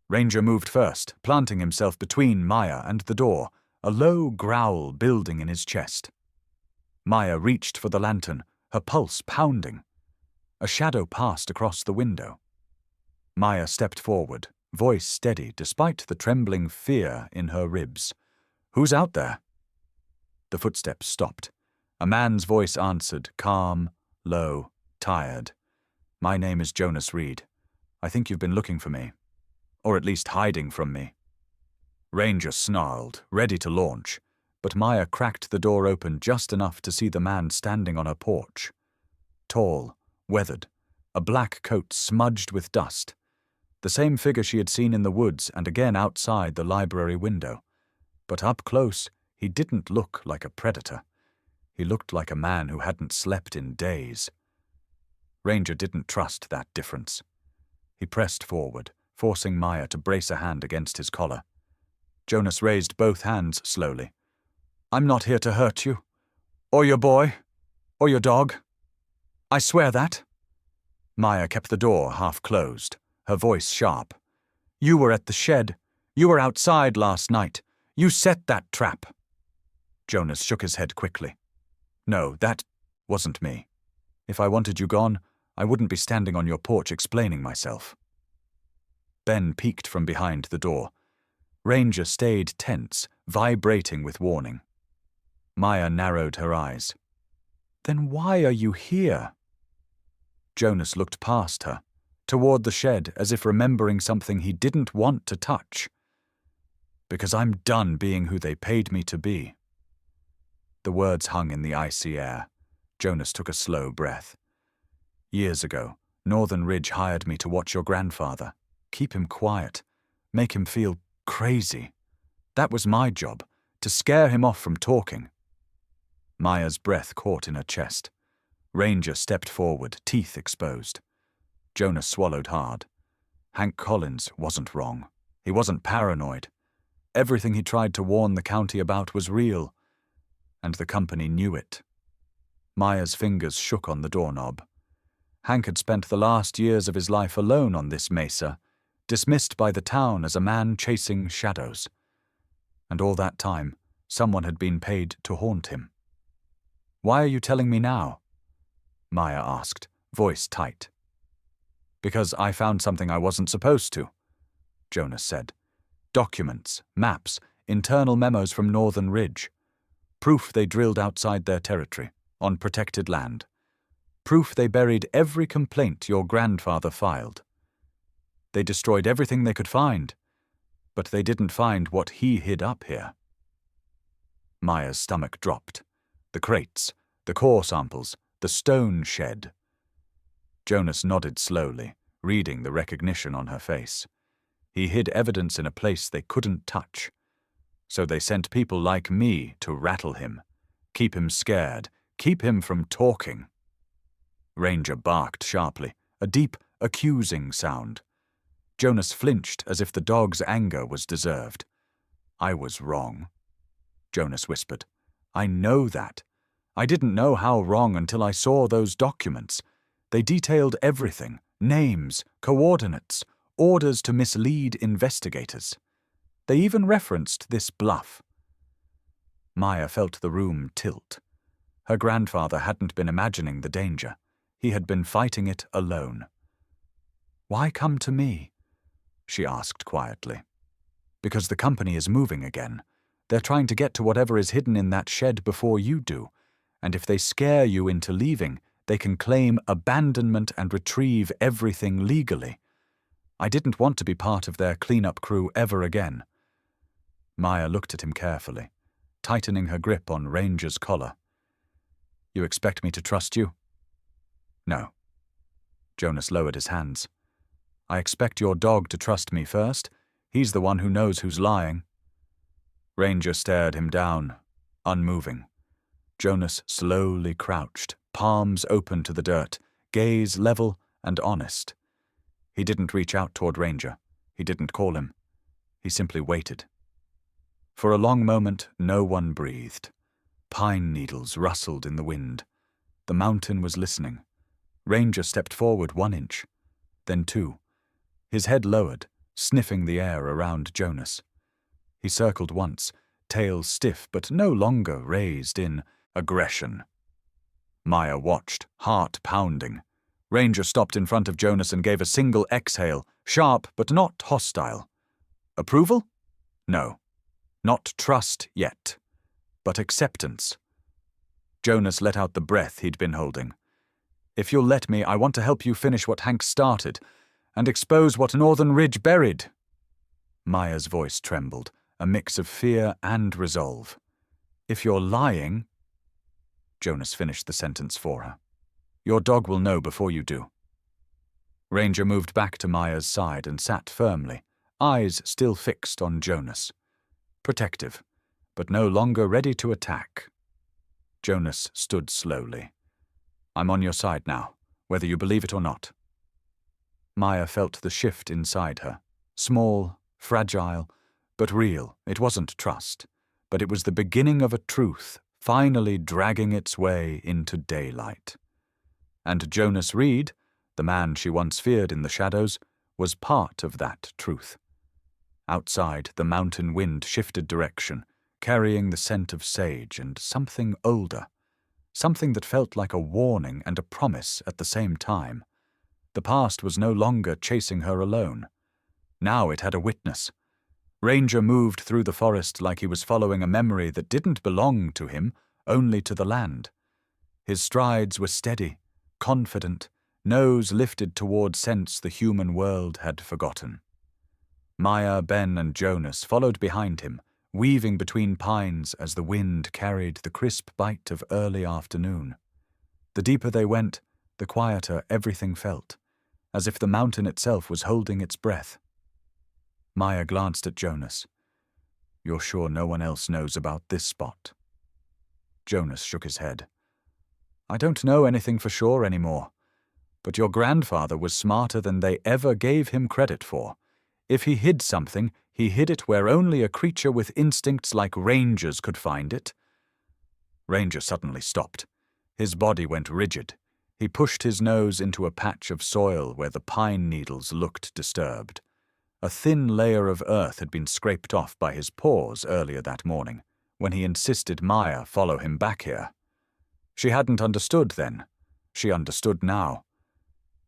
Ranger moved first, planting himself between Maya and the door, a low growl building in his chest. Maya reached for the lantern, her pulse pounding. A shadow passed across the window. Maya stepped forward, voice steady despite the trembling fear in her ribs. "Who's out there?" The footsteps stopped. A man's voice answered, calm, low, tired. "My name is Jonas Reed. I think you've been looking for me. Or at least hiding from me." Ranger snarled, ready to launch, but Maya cracked the door open just enough to see the man standing on her porch. Tall, weathered, a black coat smudged with dust. The same figure she had seen in the woods and again outside the library window. But up close, he didn't look like a predator. He looked like a man who hadn't slept in days. Ranger didn't trust that difference. He pressed forward, forcing Maya to brace a hand against his collar. Jonas raised both hands slowly. "I'm not here to hurt you, or your boy, or your dog. I swear that." Maya kept the door half closed, her voice sharp. "You were at the shed. You were outside last night. You set that trap." Jonas shook his head quickly. "No, that wasn't me. If I wanted you gone, I wouldn't be standing on your porch explaining myself." Ben peeked from behind the door. Ranger stayed tense, vibrating with warning. Maya narrowed her eyes. "Then why are you here?" Jonas looked past her, toward the shed as if remembering something he didn't want to touch. "Because I'm done being who they paid me to be." The words hung in the icy air. Jonas took a slow breath. "Years ago, Northern Ridge hired me to watch your grandfather, keep him quiet, make him feel crazy. That was my job, to scare him off from talking." Maya's breath caught in her chest. Ranger stepped forward, teeth exposed. Jonas swallowed hard. Hank Collins wasn't wrong. He wasn't paranoid. Everything he tried to warn the county about was real, and the company knew it. Maya's fingers shook on the doorknob. Hank had spent the last years of his life alone on this mesa, dismissed by the town as a man chasing shadows. And all that time, someone had been paid to haunt him. "Why are you telling me now?" Maya asked, voice tight. "Because I found something I wasn't supposed to," Jonas said. "Documents, maps, internal memos from Northern Ridge. Proof they drilled outside their territory, on protected land. Proof they buried every complaint your grandfather filed. They destroyed everything they could find, but they didn't find what he hid up here." Maya's stomach dropped. The crates, the core samples, the stone shed. Jonas nodded slowly, reading the recognition on her face. He hid evidence in a place they couldn't touch. So they sent people like me to rattle him, keep him scared, keep him from talking. Ranger barked sharply, a deep, accusing sound. Jonas flinched as if the dog's anger was deserved. "I was wrong," Jonas whispered. "I know that. I didn't know how wrong until I saw those documents. They detailed everything, names, coordinates, orders to mislead investigators. They even referenced this bluff." Maya felt the room tilt. Her grandfather hadn't been imagining the danger. He had been fighting it alone. "Why come to me?" she asked quietly. "Because the company is moving again. They're trying to get to whatever is hidden in that shed before you do, and if they scare you into leaving, they can claim abandonment and retrieve everything legally. I didn't want to be part of their cleanup crew ever again." Maya looked at him carefully, tightening her grip on Ranger's collar. "You expect me to trust you?" "No." Jonas lowered his hands. "I expect your dog to trust me first. He's the one who knows who's lying." Ranger stared him down, unmoving. Jonas slowly crouched, palms open to the dirt, gaze level and honest. He didn't reach out toward Ranger. He didn't call him. He simply waited. For a long moment, no one breathed. Pine needles rustled in the wind. The mountain was listening. Ranger stepped forward 1 inch, then 2. His head lowered, sniffing the air around Jonas. He circled once, tail stiff but no longer raised in aggression. Maya watched, heart pounding. Ranger stopped in front of Jonas and gave a single exhale, sharp but not hostile. Approval? No. Not trust yet, but acceptance. Jonas let out the breath he'd been holding. "If you'll let me, I want to help you finish what Hank started, and expose what Northern Ridge buried." Maya's voice trembled, a mix of fear and resolve. "If you're lying—" Jonas finished the sentence for her. "Your dog will know before you do." Ranger moved back to Maya's side and sat firmly, eyes still fixed on Jonas. Protective, but no longer ready to attack. Jonas stood slowly. "I'm on your side now. whether you believe it or not." Maya felt the shift inside her. Small, fragile, but real. It wasn't trust, but it was the beginning of a truth finally dragging its way into daylight. And Jonas Reed, the man she once feared in the shadows, was part of that truth. Outside, the mountain wind shifted direction, carrying the scent of sage and something older, something that felt like a warning and a promise at the same time. The past was no longer chasing her alone. Now it had a witness. Ranger moved through the forest like he was following a memory that didn't belong to him, only to the land. His strides were steady, confident, nose lifted toward scents the human world had forgotten. Maya, Ben, and Jonas followed behind him, weaving between pines as the wind carried the crisp bite of early afternoon. The deeper they went, the quieter everything felt, as if the mountain itself was holding its breath. Maya glanced at Jonas. "You're sure no one else knows about this spot?" Jonas shook his head. "I don't know anything for sure anymore. But your grandfather was smarter than they ever gave him credit for. If he hid something, he hid it where only a creature with instincts like Ranger's could find it." Ranger suddenly stopped. His body went rigid. He pushed his nose into a patch of soil where the pine needles looked disturbed. A thin layer of earth had been scraped off by his paws earlier that morning, when he insisted Maya follow him back here. She hadn't understood then. She understood now.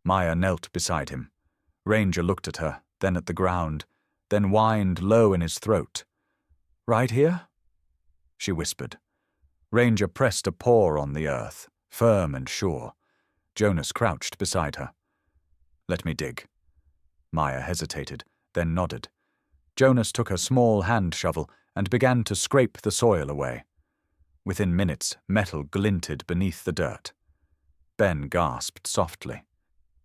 Maya knelt beside him. Ranger looked at her, then at the ground, then whined low in his throat. "Right here?" she whispered. Ranger pressed a paw on the earth, firm and sure. Jonas crouched beside her. "Let me dig." Maya hesitated, then nodded. Jonas took a small hand shovel and began to scrape the soil away. Within minutes, metal glinted beneath the dirt. Ben gasped softly.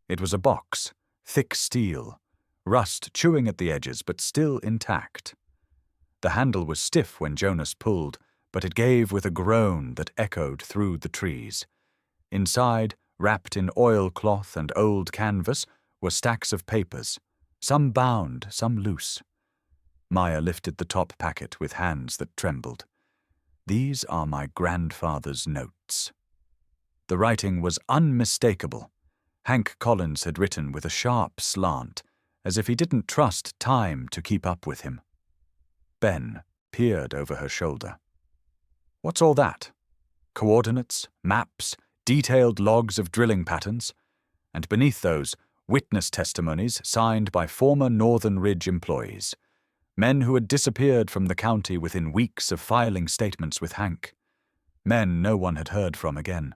It was a box, thick steel, rust chewing at the edges but still intact. The handle was stiff when Jonas pulled, but it gave with a groan that echoed through the trees. Inside, wrapped in oilcloth and old canvas, were stacks of papers, some bound, some loose. Maya lifted the top packet with hands that trembled. "These are my grandfather's notes." The writing was unmistakable. Hank Collins had written with a sharp slant, as if he didn't trust time to keep up with him. Ben peered over her shoulder. "What's all that? Coordinates, maps, detailed logs of drilling patterns, and beneath those, witness testimonies signed by former Northern Ridge employees, men who had disappeared from the county within weeks of filing statements with Hank, men no one had heard from again."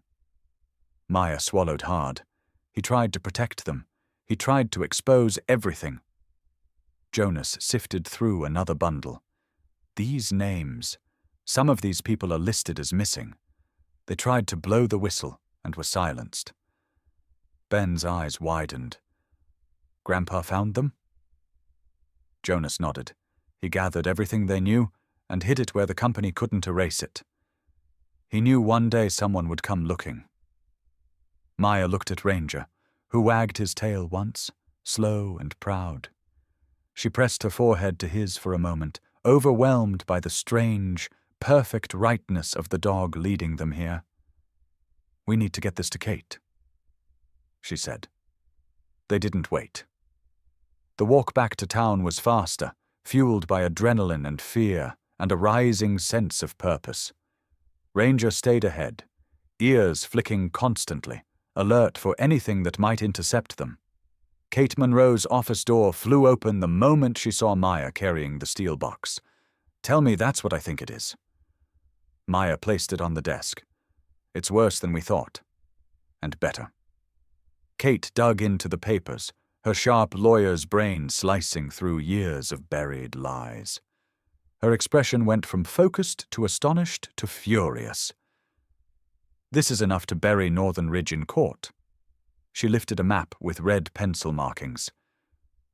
Maya swallowed hard. He tried to protect them. He tried to expose everything. Jonas sifted through another bundle. These names. Some of these people are listed as missing. They tried to blow the whistle and were silenced. Ben's eyes widened. "Grandpa found them?" Jonas nodded. He gathered everything they knew and hid it where the company couldn't erase it. He knew one day someone would come looking. Maya looked at Ranger, who wagged his tail once, slow and proud. She pressed her forehead to his for a moment, overwhelmed by the strange, perfect rightness of the dog leading them here. "We need to get this to Kate," she said. They didn't wait. The walk back to town was faster, fueled by adrenaline and fear and a rising sense of purpose. Ranger stayed ahead, ears flicking constantly, alert for anything that might intercept them. Kate Monroe's office door flew open the moment she saw Maya carrying the steel box. "Tell me that's what I think it is." Maya placed it on the desk. "It's worse than we thought. And better." Kate dug into the papers, her sharp lawyer's brain slicing through years of buried lies. Her expression went from focused to astonished to furious. "This is enough to bury Northern Ridge in court." She lifted a map with red pencil markings.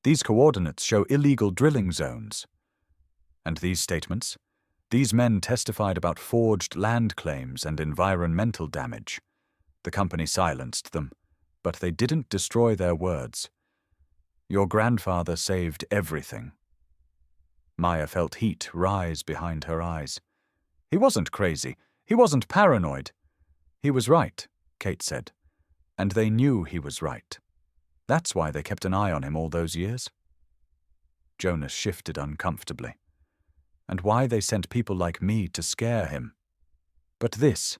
"These coordinates show illegal drilling zones." And these statements? These men testified about forged land claims and environmental damage. The company silenced them. but they didn't destroy their words. Your grandfather saved everything. Maya felt heat rise behind her eyes. He wasn't crazy. He wasn't paranoid. He was right, Kate said. And they knew he was right. That's why they kept an eye on him all those years. Jonas shifted uncomfortably. And why they sent people like me to scare him. But this,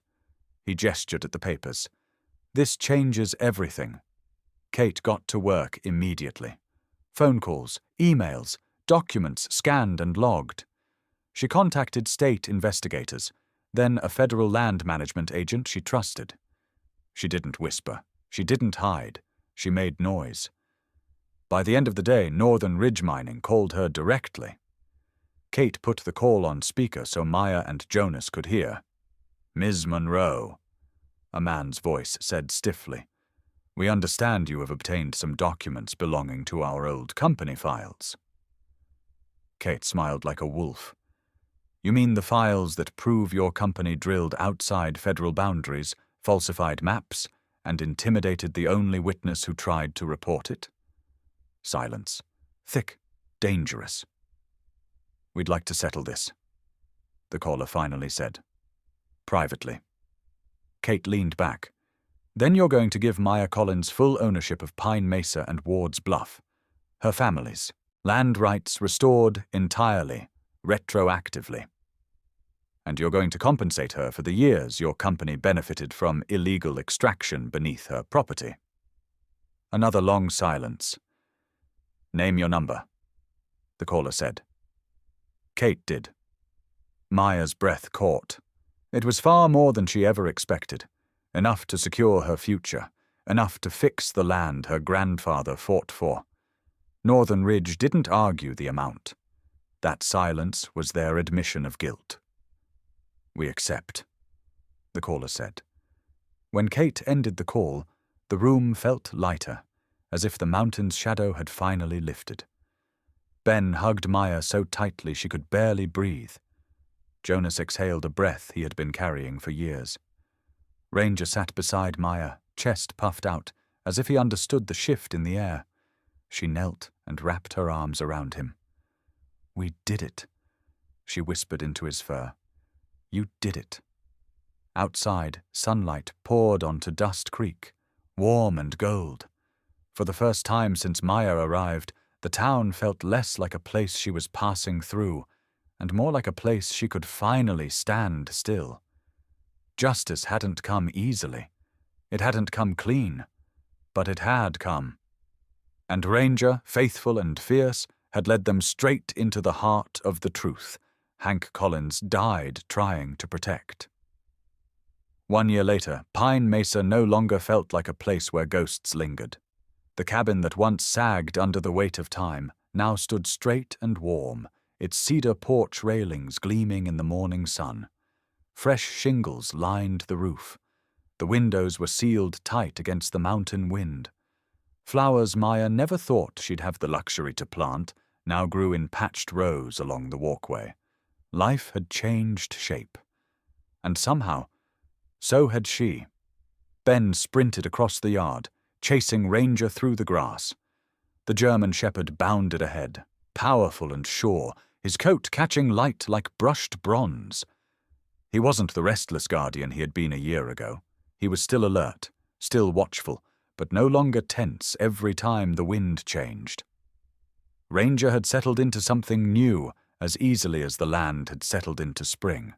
he gestured at the papers, this changes everything. Kate got to work immediately. Phone calls, emails, documents scanned and logged. She contacted state investigators, then a federal land management agent she trusted. She didn't whisper. She didn't hide. She made noise. By the end of the day, Northern Ridge Mining called her directly. Kate put the call on speaker so Maya and Jonas could hear. "Ms. Monroe," a man's voice said stiffly. "We understand you have obtained some documents belonging to our old company files." Kate smiled like a wolf. "You mean the files that prove your company drilled outside federal boundaries, falsified maps, and intimidated the only witness who tried to report it?" Silence. Thick. Dangerous. "We'd like to settle this," the caller finally said. "Privately." Kate leaned back. "Then you're going to give Maya Collins full ownership of Pine Mesa and Ward's Bluff. Her family's. Land rights restored entirely, retroactively. And you're going to compensate her for the years your company benefited from illegal extraction beneath her property." Another long silence. "Name your number," the caller said. Kate did. Maya's breath caught. It was far more than she ever expected. Enough to secure her future. Enough to fix the land her grandfather fought for. Northern Ridge didn't argue the amount. That silence was their admission of guilt. "We accept," the caller said. When Kate ended the call, the room felt lighter, as if the mountain's shadow had finally lifted. Ben hugged Maya so tightly she could barely breathe. Jonas exhaled a breath he had been carrying for years. Ranger sat beside Maya, chest puffed out, as if he understood the shift in the air. She knelt and wrapped her arms around him. "We did it," she whispered into his fur. "You did it." Outside, sunlight poured onto Dust Creek, warm and gold. For the first time since Maya arrived, the town felt less like a place she was passing through, and more like a place she could finally stand still. Justice hadn't come easily. It hadn't come clean. But it had come. And Ranger, faithful and fierce, had led them straight into the heart of the truth Hank Collins died trying to protect. 1 year later, Pine Mesa no longer felt like a place where ghosts lingered. The cabin that once sagged under the weight of time now stood straight and warm, its cedar porch railings gleaming in the morning sun. Fresh shingles lined the roof. The windows were sealed tight against the mountain wind. Flowers Maya never thought she'd have the luxury to plant now grew in patched rows along the walkway. Life had changed shape. And somehow, so had she. Ben sprinted across the yard, chasing Ranger through the grass. The German shepherd bounded ahead, powerful and sure, his coat catching light like brushed bronze. He wasn't the restless guardian he had been a year ago. He was still alert, still watchful, but no longer tense every time the wind changed. Ranger had settled into something new as easily as the land had settled into spring.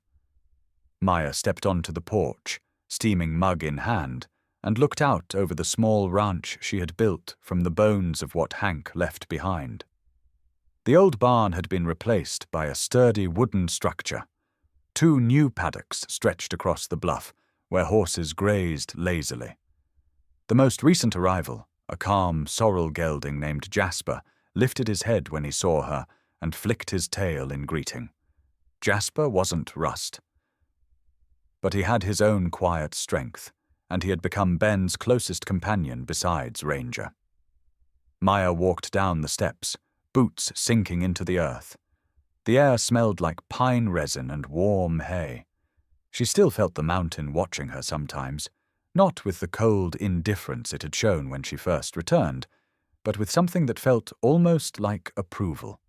Maya stepped onto the porch, steaming mug in hand, and looked out over the small ranch she had built from the bones of what Hank left behind. The old barn had been replaced by a sturdy wooden structure. 2 new paddocks stretched across the bluff, where horses grazed lazily. The most recent arrival, a calm sorrel gelding named Jasper, lifted his head when he saw her and flicked his tail in greeting. Jasper wasn't Rust. But he had his own quiet strength, and he had become Ben's closest companion besides Ranger. Maya walked down the steps, boots sinking into the earth. The air smelled like pine resin and warm hay. She still felt the mountain watching her sometimes, Not with the cold indifference it had shown when she first returned, but with something that felt almost like approval.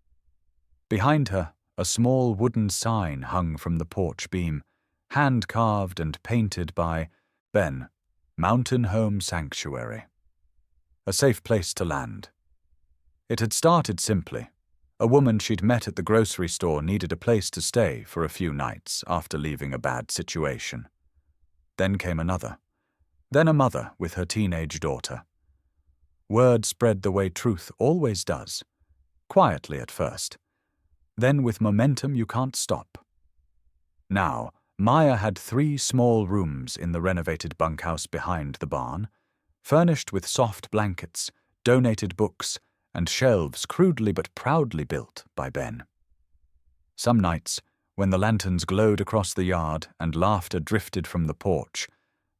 Behind her, a small wooden sign hung from the porch beam, hand-carved and painted by Ben, Mountain Home Sanctuary. A safe place to land. It had started simply. A woman she'd met at the grocery store needed a place to stay for a few nights after leaving a bad situation. Then came another. Then a mother with her teenage daughter. Word spread the way truth always does. Quietly at first. Then with momentum you can't stop. Now, Maya had 3 small rooms in the renovated bunkhouse behind the barn, furnished with soft blankets, donated books, and shelves crudely but proudly built by Ben. Some nights, when the lanterns glowed across the yard and laughter drifted from the porch,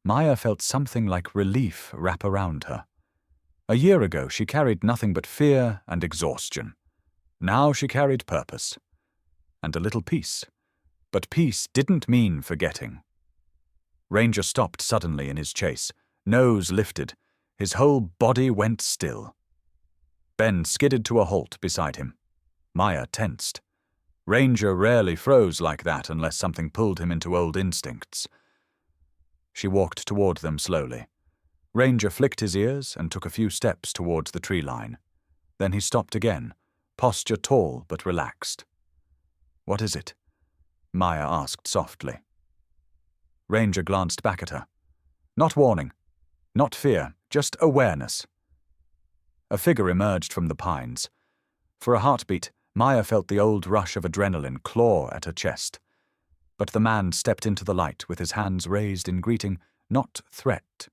Maya felt something like relief wrap around her. A year ago she carried nothing but fear and exhaustion. Now she carried purpose. And a little peace. But peace didn't mean forgetting. Ranger stopped suddenly in his chase, nose lifted. His whole body went still. Ben skidded to a halt beside him. Maya tensed. Ranger rarely froze like that unless something pulled him into old instincts. She walked toward them slowly. Ranger flicked his ears and took a few steps towards the tree line. Then he stopped again, posture tall but relaxed. "What is it?" Maya asked softly. Ranger glanced back at her. Not warning, not fear, just awareness. A figure emerged from the pines. For a heartbeat, Maya felt the old rush of adrenaline claw at her chest. But the man stepped into the light with his hands raised in greeting, not threat.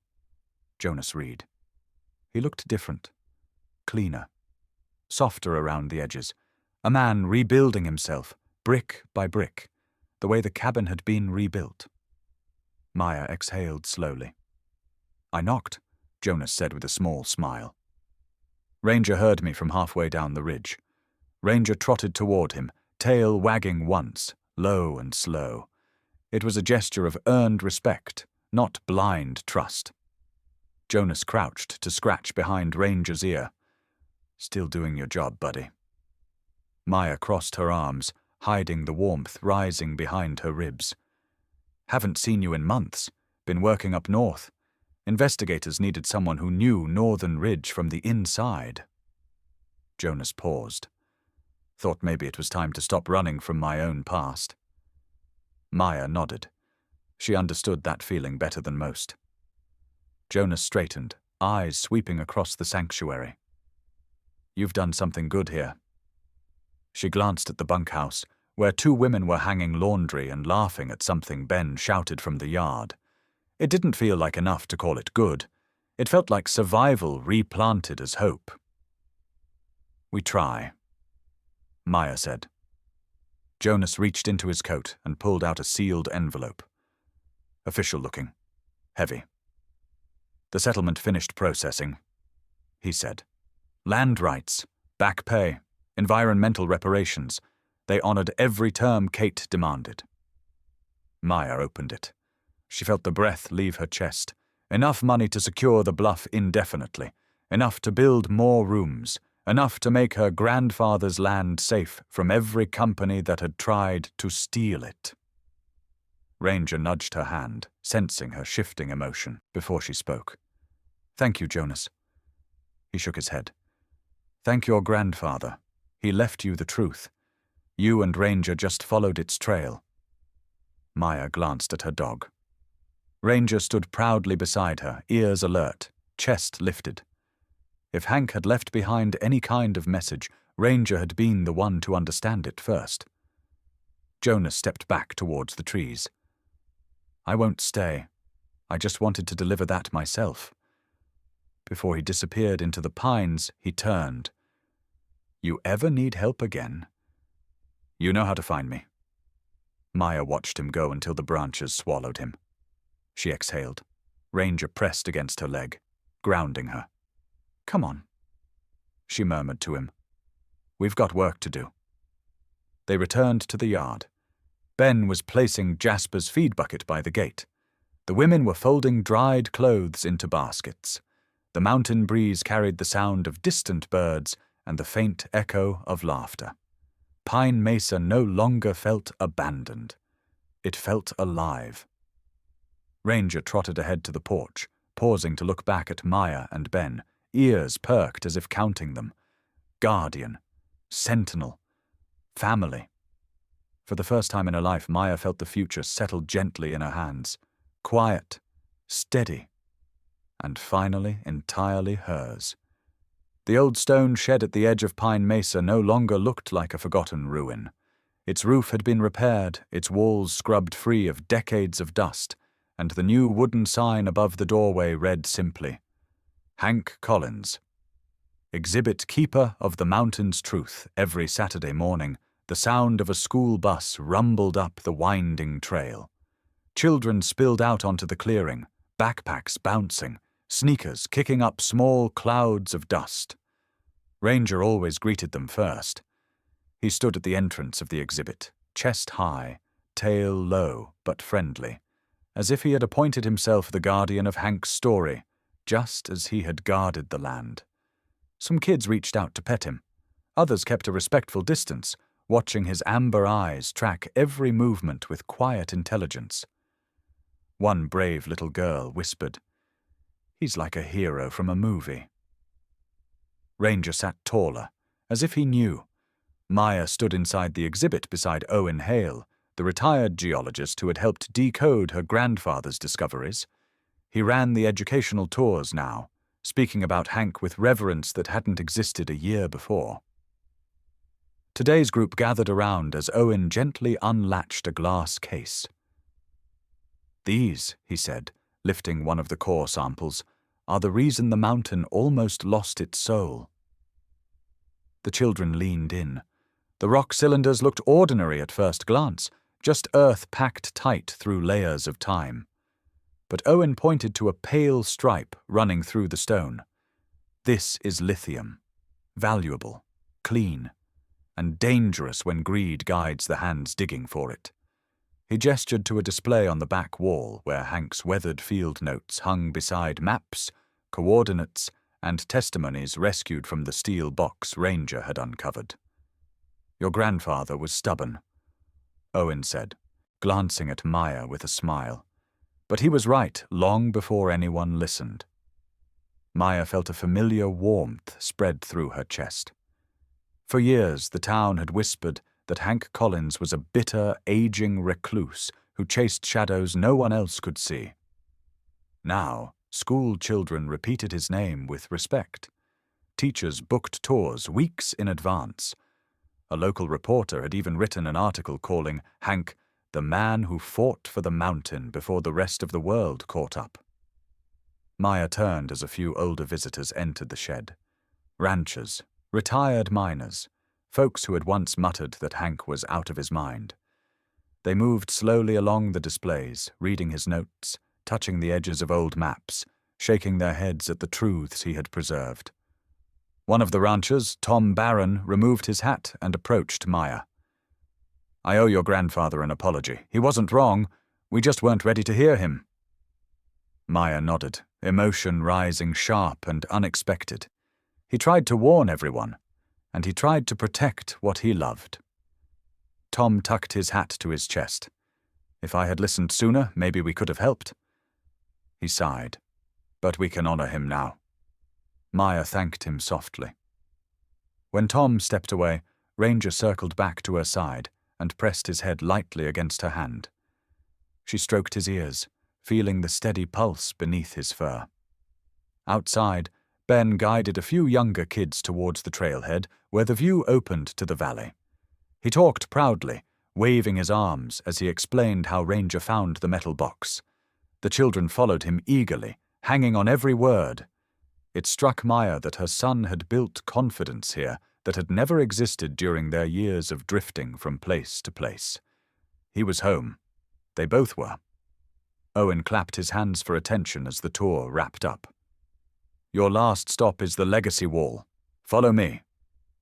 Jonas Reed. He looked different, cleaner, softer around the edges. A man rebuilding himself, brick by brick, the way the cabin had been rebuilt. Maya exhaled slowly. "I knocked," Jonas said with a small smile. Ranger heard me from halfway down the ridge. Ranger trotted toward him, tail wagging once, low and slow. It was a gesture of earned respect, not blind trust. Jonas crouched to scratch behind Ranger's ear. "Still doing your job, buddy." Maya crossed her arms, hiding the warmth rising behind her ribs. "Haven't seen you in months. Been working up north. Investigators needed someone who knew Northern Ridge from the inside." Jonas paused. Thought maybe it was time to stop running from my own past. Maya nodded. She understood that feeling better than most. Jonas straightened, eyes sweeping across the sanctuary. "You've done something good here." She glanced at the bunkhouse, where 2 women were hanging laundry and laughing at something Ben shouted from the yard. It didn't feel like enough to call it good. It felt like survival replanted as hope. "We try," Maya said. Jonas reached into his coat and pulled out a sealed envelope. Official looking. Heavy. "The settlement finished processing," he said. "Land rights, back pay, environmental reparations. They honored every term Kate demanded." Maya opened it. She felt the breath leave her chest. Enough money to secure the bluff indefinitely. Enough to build more rooms. Enough to make her grandfather's land safe from every company that had tried to steal it. Ranger nudged her hand, sensing her shifting emotion, before she spoke. "Thank you, Jonas." He shook his head. "Thank your grandfather. He left you the truth. You and Ranger just followed its trail." Maya glanced at her dog. Ranger stood proudly beside her, ears alert, chest lifted. If Hank had left behind any kind of message, Ranger had been the one to understand it first. Jonas stepped back towards the trees. "I won't stay. I just wanted to deliver that myself." Before he disappeared into the pines, he turned. "You ever need help again? You know how to find me." Maya watched him go until the branches swallowed him. She exhaled. Ranger pressed against her leg, grounding her. "Come on," she murmured to him. "We've got work to do." They returned to the yard. Ben was placing Jasper's feed bucket by the gate. The women were folding dried clothes into baskets. The mountain breeze carried the sound of distant birds and the faint echo of laughter. Pine Mesa no longer felt abandoned. It felt alive. Ranger trotted ahead to the porch, pausing to look back at Maya and Ben, ears perked as if counting them. Guardian, sentinel, family. For the first time in her life, Maya felt the future settle gently in her hands. Quiet, steady, and finally entirely hers. The old stone shed at the edge of Pine Mesa no longer looked like a forgotten ruin. Its roof had been repaired, its walls scrubbed free of decades of dust, and the new wooden sign above the doorway read simply, Hank Collins. Exhibit keeper of the mountain's truth. Every Saturday morning, the sound of a school bus rumbled up the winding trail. Children spilled out onto the clearing, backpacks bouncing, sneakers kicking up small clouds of dust. Ranger always greeted them first. He stood at the entrance of the exhibit, chest high, tail low but friendly, as if he had appointed himself the guardian of Hank's story, just as he had guarded the land. Some kids reached out to pet him. Others kept a respectful distance, watching his amber eyes track every movement with quiet intelligence. One brave little girl whispered, "He's like a hero from a movie." Ranger sat taller, as if he knew. Maya stood inside the exhibit beside Owen Hale, the retired geologist who had helped decode her grandfather's discoveries. He ran the educational tours now, speaking about Hank with reverence that hadn't existed a year before. Today's group gathered around as Owen gently unlatched a glass case. "These," he said, lifting one of the core samples, "are the reason the mountain almost lost its soul." The children leaned in. The rock cylinders looked ordinary at first glance, just earth packed tight through layers of time. But Owen pointed to a pale stripe running through the stone. "This is lithium. Valuable, clean, and dangerous when greed guides the hands digging for it." He gestured to a display on the back wall where Hank's weathered field notes hung beside maps, coordinates, and testimonies rescued from the steel box Ranger had uncovered. "Your grandfather was stubborn," Owen said, glancing at Maya with a smile. "But he was right long before anyone listened." Maya felt a familiar warmth spread through her chest. For years, the town had whispered that Hank Collins was a bitter, aging recluse who chased shadows no one else could see. Now, school children repeated his name with respect. Teachers booked tours weeks in advance. A local reporter had even written an article calling Hank the man who fought for the mountain before the rest of the world caught up. Maya turned as a few older visitors entered the shed. Ranchers, retired miners, folks who had once muttered that Hank was out of his mind. They moved slowly along the displays, reading his notes, touching the edges of old maps, shaking their heads at the truths he had preserved. One of the ranchers, Tom Barron, removed his hat and approached Maya. "I owe your grandfather an apology. He wasn't wrong. We just weren't ready to hear him." Maya nodded, emotion rising sharp and unexpected. He tried to warn everyone, and he tried to protect what he loved. Tom tucked his hat to his chest. "If I had listened sooner, maybe we could have helped." He sighed. "But we can honor him now." Maya thanked him softly. When Tom stepped away, Ranger circled back to her side and pressed his head lightly against her hand. She stroked his ears, feeling the steady pulse beneath his fur. Outside, Ben guided a few younger kids towards the trailhead where the view opened to the valley. He talked proudly, waving his arms as he explained how Ranger found the metal box. The children followed him eagerly, hanging on every word. It struck Maya that her son had built confidence here that had never existed during their years of drifting from place to place. He was home. They both were. Owen clapped his hands for attention as the tour wrapped up. "Your last stop is the Legacy Wall. Follow me."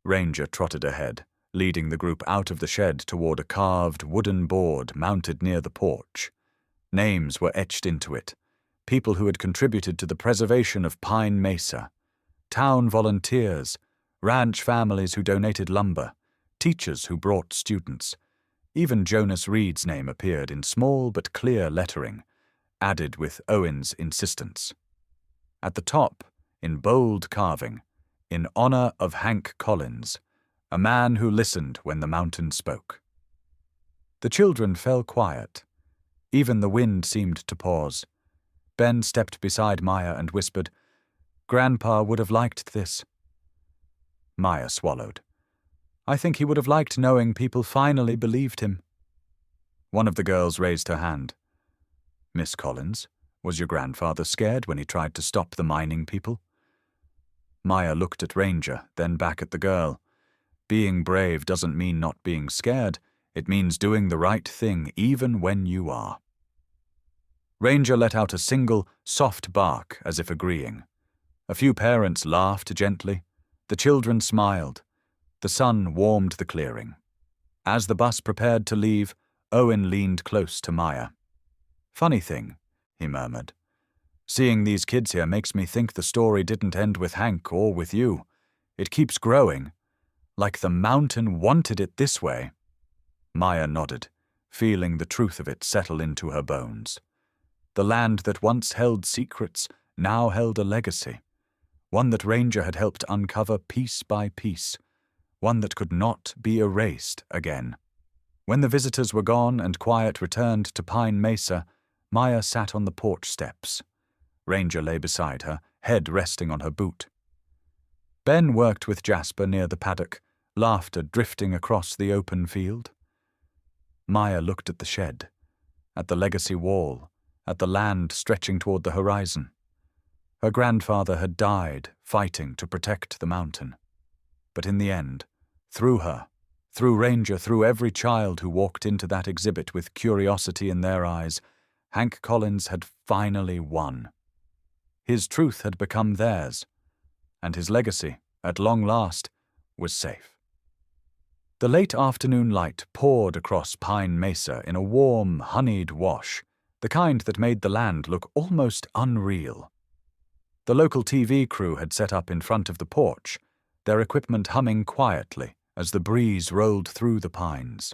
Ranger trotted ahead, leading the group out of the shed toward a carved wooden board mounted near the porch. Names were etched into it, people who had contributed to the preservation of Pine Mesa, town volunteers, ranch families who donated lumber, teachers who brought students. Even Jonas Reed's name appeared in small but clear lettering, added with Owen's insistence. At the top, in bold carving, in honor of Hank Collins, a man who listened when the mountain spoke. The children fell quiet. Even the wind seemed to pause. Ben stepped beside Maya and whispered, "Grandpa would have liked this." Maya swallowed. "I think he would have liked knowing people finally believed him." One of the girls raised her hand. "Miss Collins, was your grandfather scared when he tried to stop the mining people?" Maya looked at Ranger, then back at the girl. Being brave doesn't mean not being scared. It means doing the right thing even when you are. Ranger let out a single, soft bark as if agreeing. A few parents laughed gently. The children smiled. The sun warmed the clearing. As the bus prepared to leave, Owen leaned close to Maya. "Funny thing," he murmured. "Seeing these kids here makes me think the story didn't end with Hank or with you. It keeps growing. Like the mountain wanted it this way." Maya nodded, feeling the truth of it settle into her bones. The land that once held secrets now held a legacy, one that Ranger had helped uncover piece by piece, one that could not be erased again. When the visitors were gone and quiet returned to Pine Mesa, Maya sat on the porch steps. Ranger lay beside her, head resting on her boot. Ben worked with Jasper near the paddock, laughter drifting across the open field. Maya looked at the shed, at the legacy wall, at the land stretching toward the horizon. Her grandfather had died fighting to protect the mountain. But in the end, through her, through Ranger, through every child who walked into that exhibit with curiosity in their eyes, Hank Collins had finally won. His truth had become theirs, and his legacy, at long last, was safe. The late afternoon light poured across Pine Mesa in a warm, honeyed wash, the kind that made the land look almost unreal. The local TV crew had set up in front of the porch, their equipment humming quietly as the breeze rolled through the pines.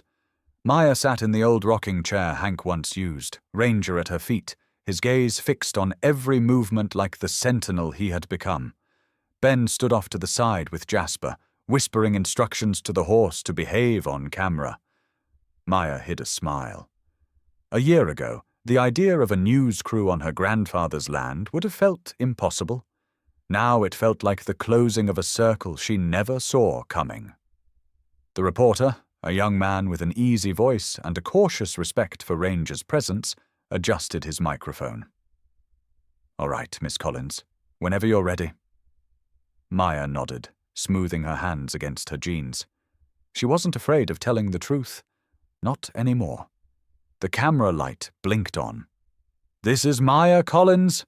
Maya sat in the old rocking chair Hank once used, Ranger at her feet, his gaze fixed on every movement like the sentinel he had become. Ben stood off to the side with Jasper, whispering instructions to the horse to behave on camera. Maya hid a smile. A year ago, the idea of a news crew on her grandfather's land would have felt impossible. Now it felt like the closing of a circle she never saw coming. The reporter, a young man with an easy voice and a cautious respect for Ranger's presence, adjusted his microphone. "All right, Miss Collins, whenever you're ready." Maya nodded, smoothing her hands against her jeans. She wasn't afraid of telling the truth. Not anymore. The camera light blinked on. "This is Maya Collins,"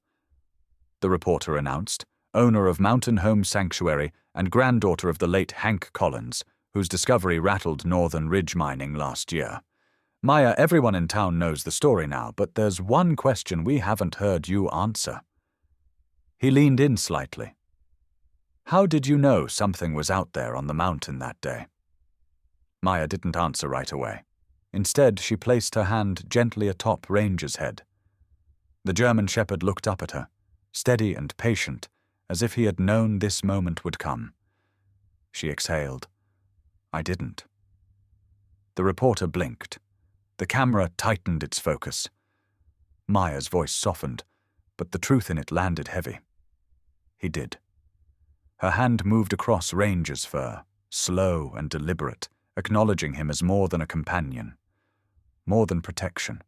the reporter announced, owner of Mountain Home Sanctuary and granddaughter of the late Hank Collins, whose discovery rattled Northern Ridge mining last year. "Maya, everyone in town knows the story now, but there's one question we haven't heard you answer." He leaned in slightly. "How did you know something was out there on the mountain that day?" Maya didn't answer right away. Instead, she placed her hand gently atop Ranger's head. The German shepherd looked up at her, steady and patient, as if he had known this moment would come. She exhaled. "I didn't." The reporter blinked. The camera tightened its focus. Maya's voice softened, but the truth in it landed heavy. He did. Her hand moved across Ranger's fur, slow and deliberate, acknowledging him as more than a companion, more than protection.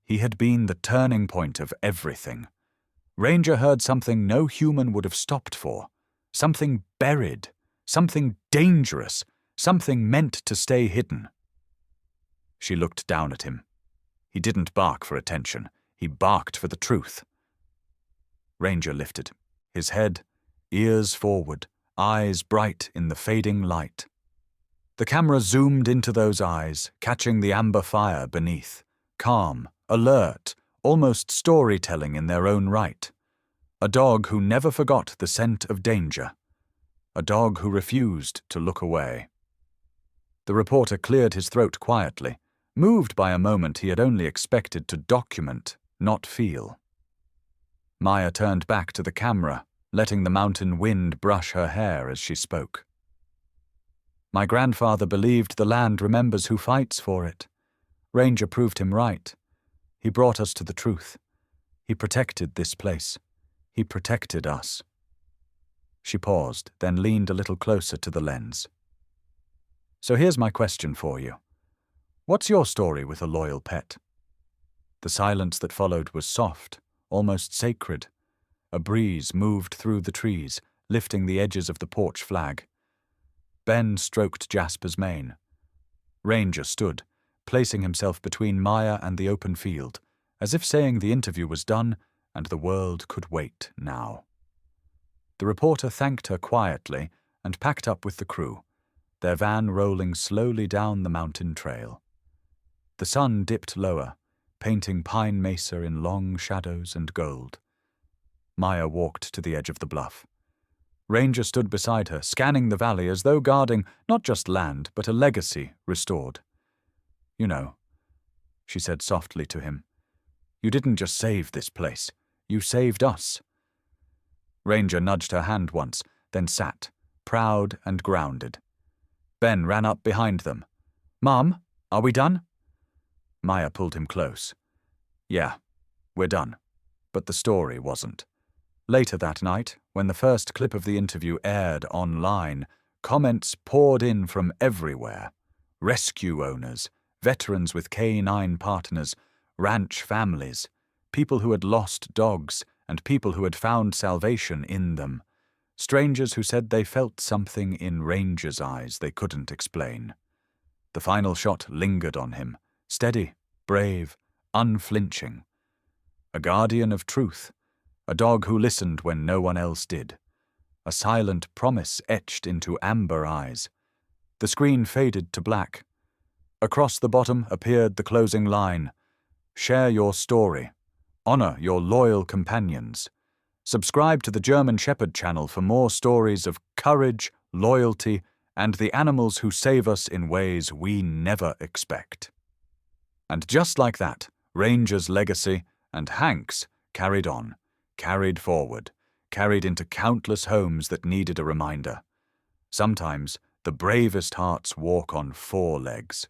He had been the turning point of everything. Ranger heard something no human would have stopped for, something buried, something dangerous, something meant to stay hidden. She looked down at him. He didn't bark for attention. He barked for the truth. Ranger lifted, his head, ears forward, eyes bright in the fading light. The camera zoomed into those eyes, catching the amber fire beneath, calm, alert, almost storytelling in their own right. A dog who never forgot the scent of danger. A dog who refused to look away. The reporter cleared his throat quietly, moved by a moment he had only expected to document, not feel. Maya turned back to the camera, letting the mountain wind brush her hair as she spoke. My grandfather believed the land remembers who fights for it. Ranger proved him right. He brought us to the truth. He protected this place. He protected us. She paused, then leaned a little closer to the lens. So here's my question for you. What's your story with a loyal pet? The silence that followed was soft, almost sacred. A breeze moved through the trees, lifting the edges of the porch flag. Ben stroked Jasper's mane. Ranger stood, placing himself between Maya and the open field, as if saying the interview was done and the world could wait now. The reporter thanked her quietly and packed up with the crew, their van rolling slowly down the mountain trail. The sun dipped lower, painting Pine Mesa in long shadows and gold. Maya walked to the edge of the bluff. Ranger stood beside her, scanning the valley as though guarding not just land, but a legacy restored. You know, she said softly to him, you didn't just save this place, you saved us. Ranger nudged her hand once, then sat, proud and grounded. Ben ran up behind them. Mom, are we done? Maya pulled him close. Yeah, we're done. But the story wasn't. Later that night, when the first clip of the interview aired online, comments poured in from everywhere. Rescue owners, veterans with K-9 partners, ranch families, people who had lost dogs, and people who had found salvation in them. Strangers who said they felt something in Ranger's eyes they couldn't explain. The final shot lingered on him, steady, brave, unflinching. A guardian of truth, a dog who listened when no one else did. A silent promise etched into amber eyes. The screen faded to black. Across the bottom appeared the closing line. Share your story. Honor your loyal companions. Subscribe to the German Shepherd channel for more stories of courage, loyalty, and the animals who save us in ways we never expect. And just like that, Ranger's legacy and Hank's carried on, carried forward, carried into countless homes that needed a reminder. Sometimes the bravest hearts walk on 4 legs.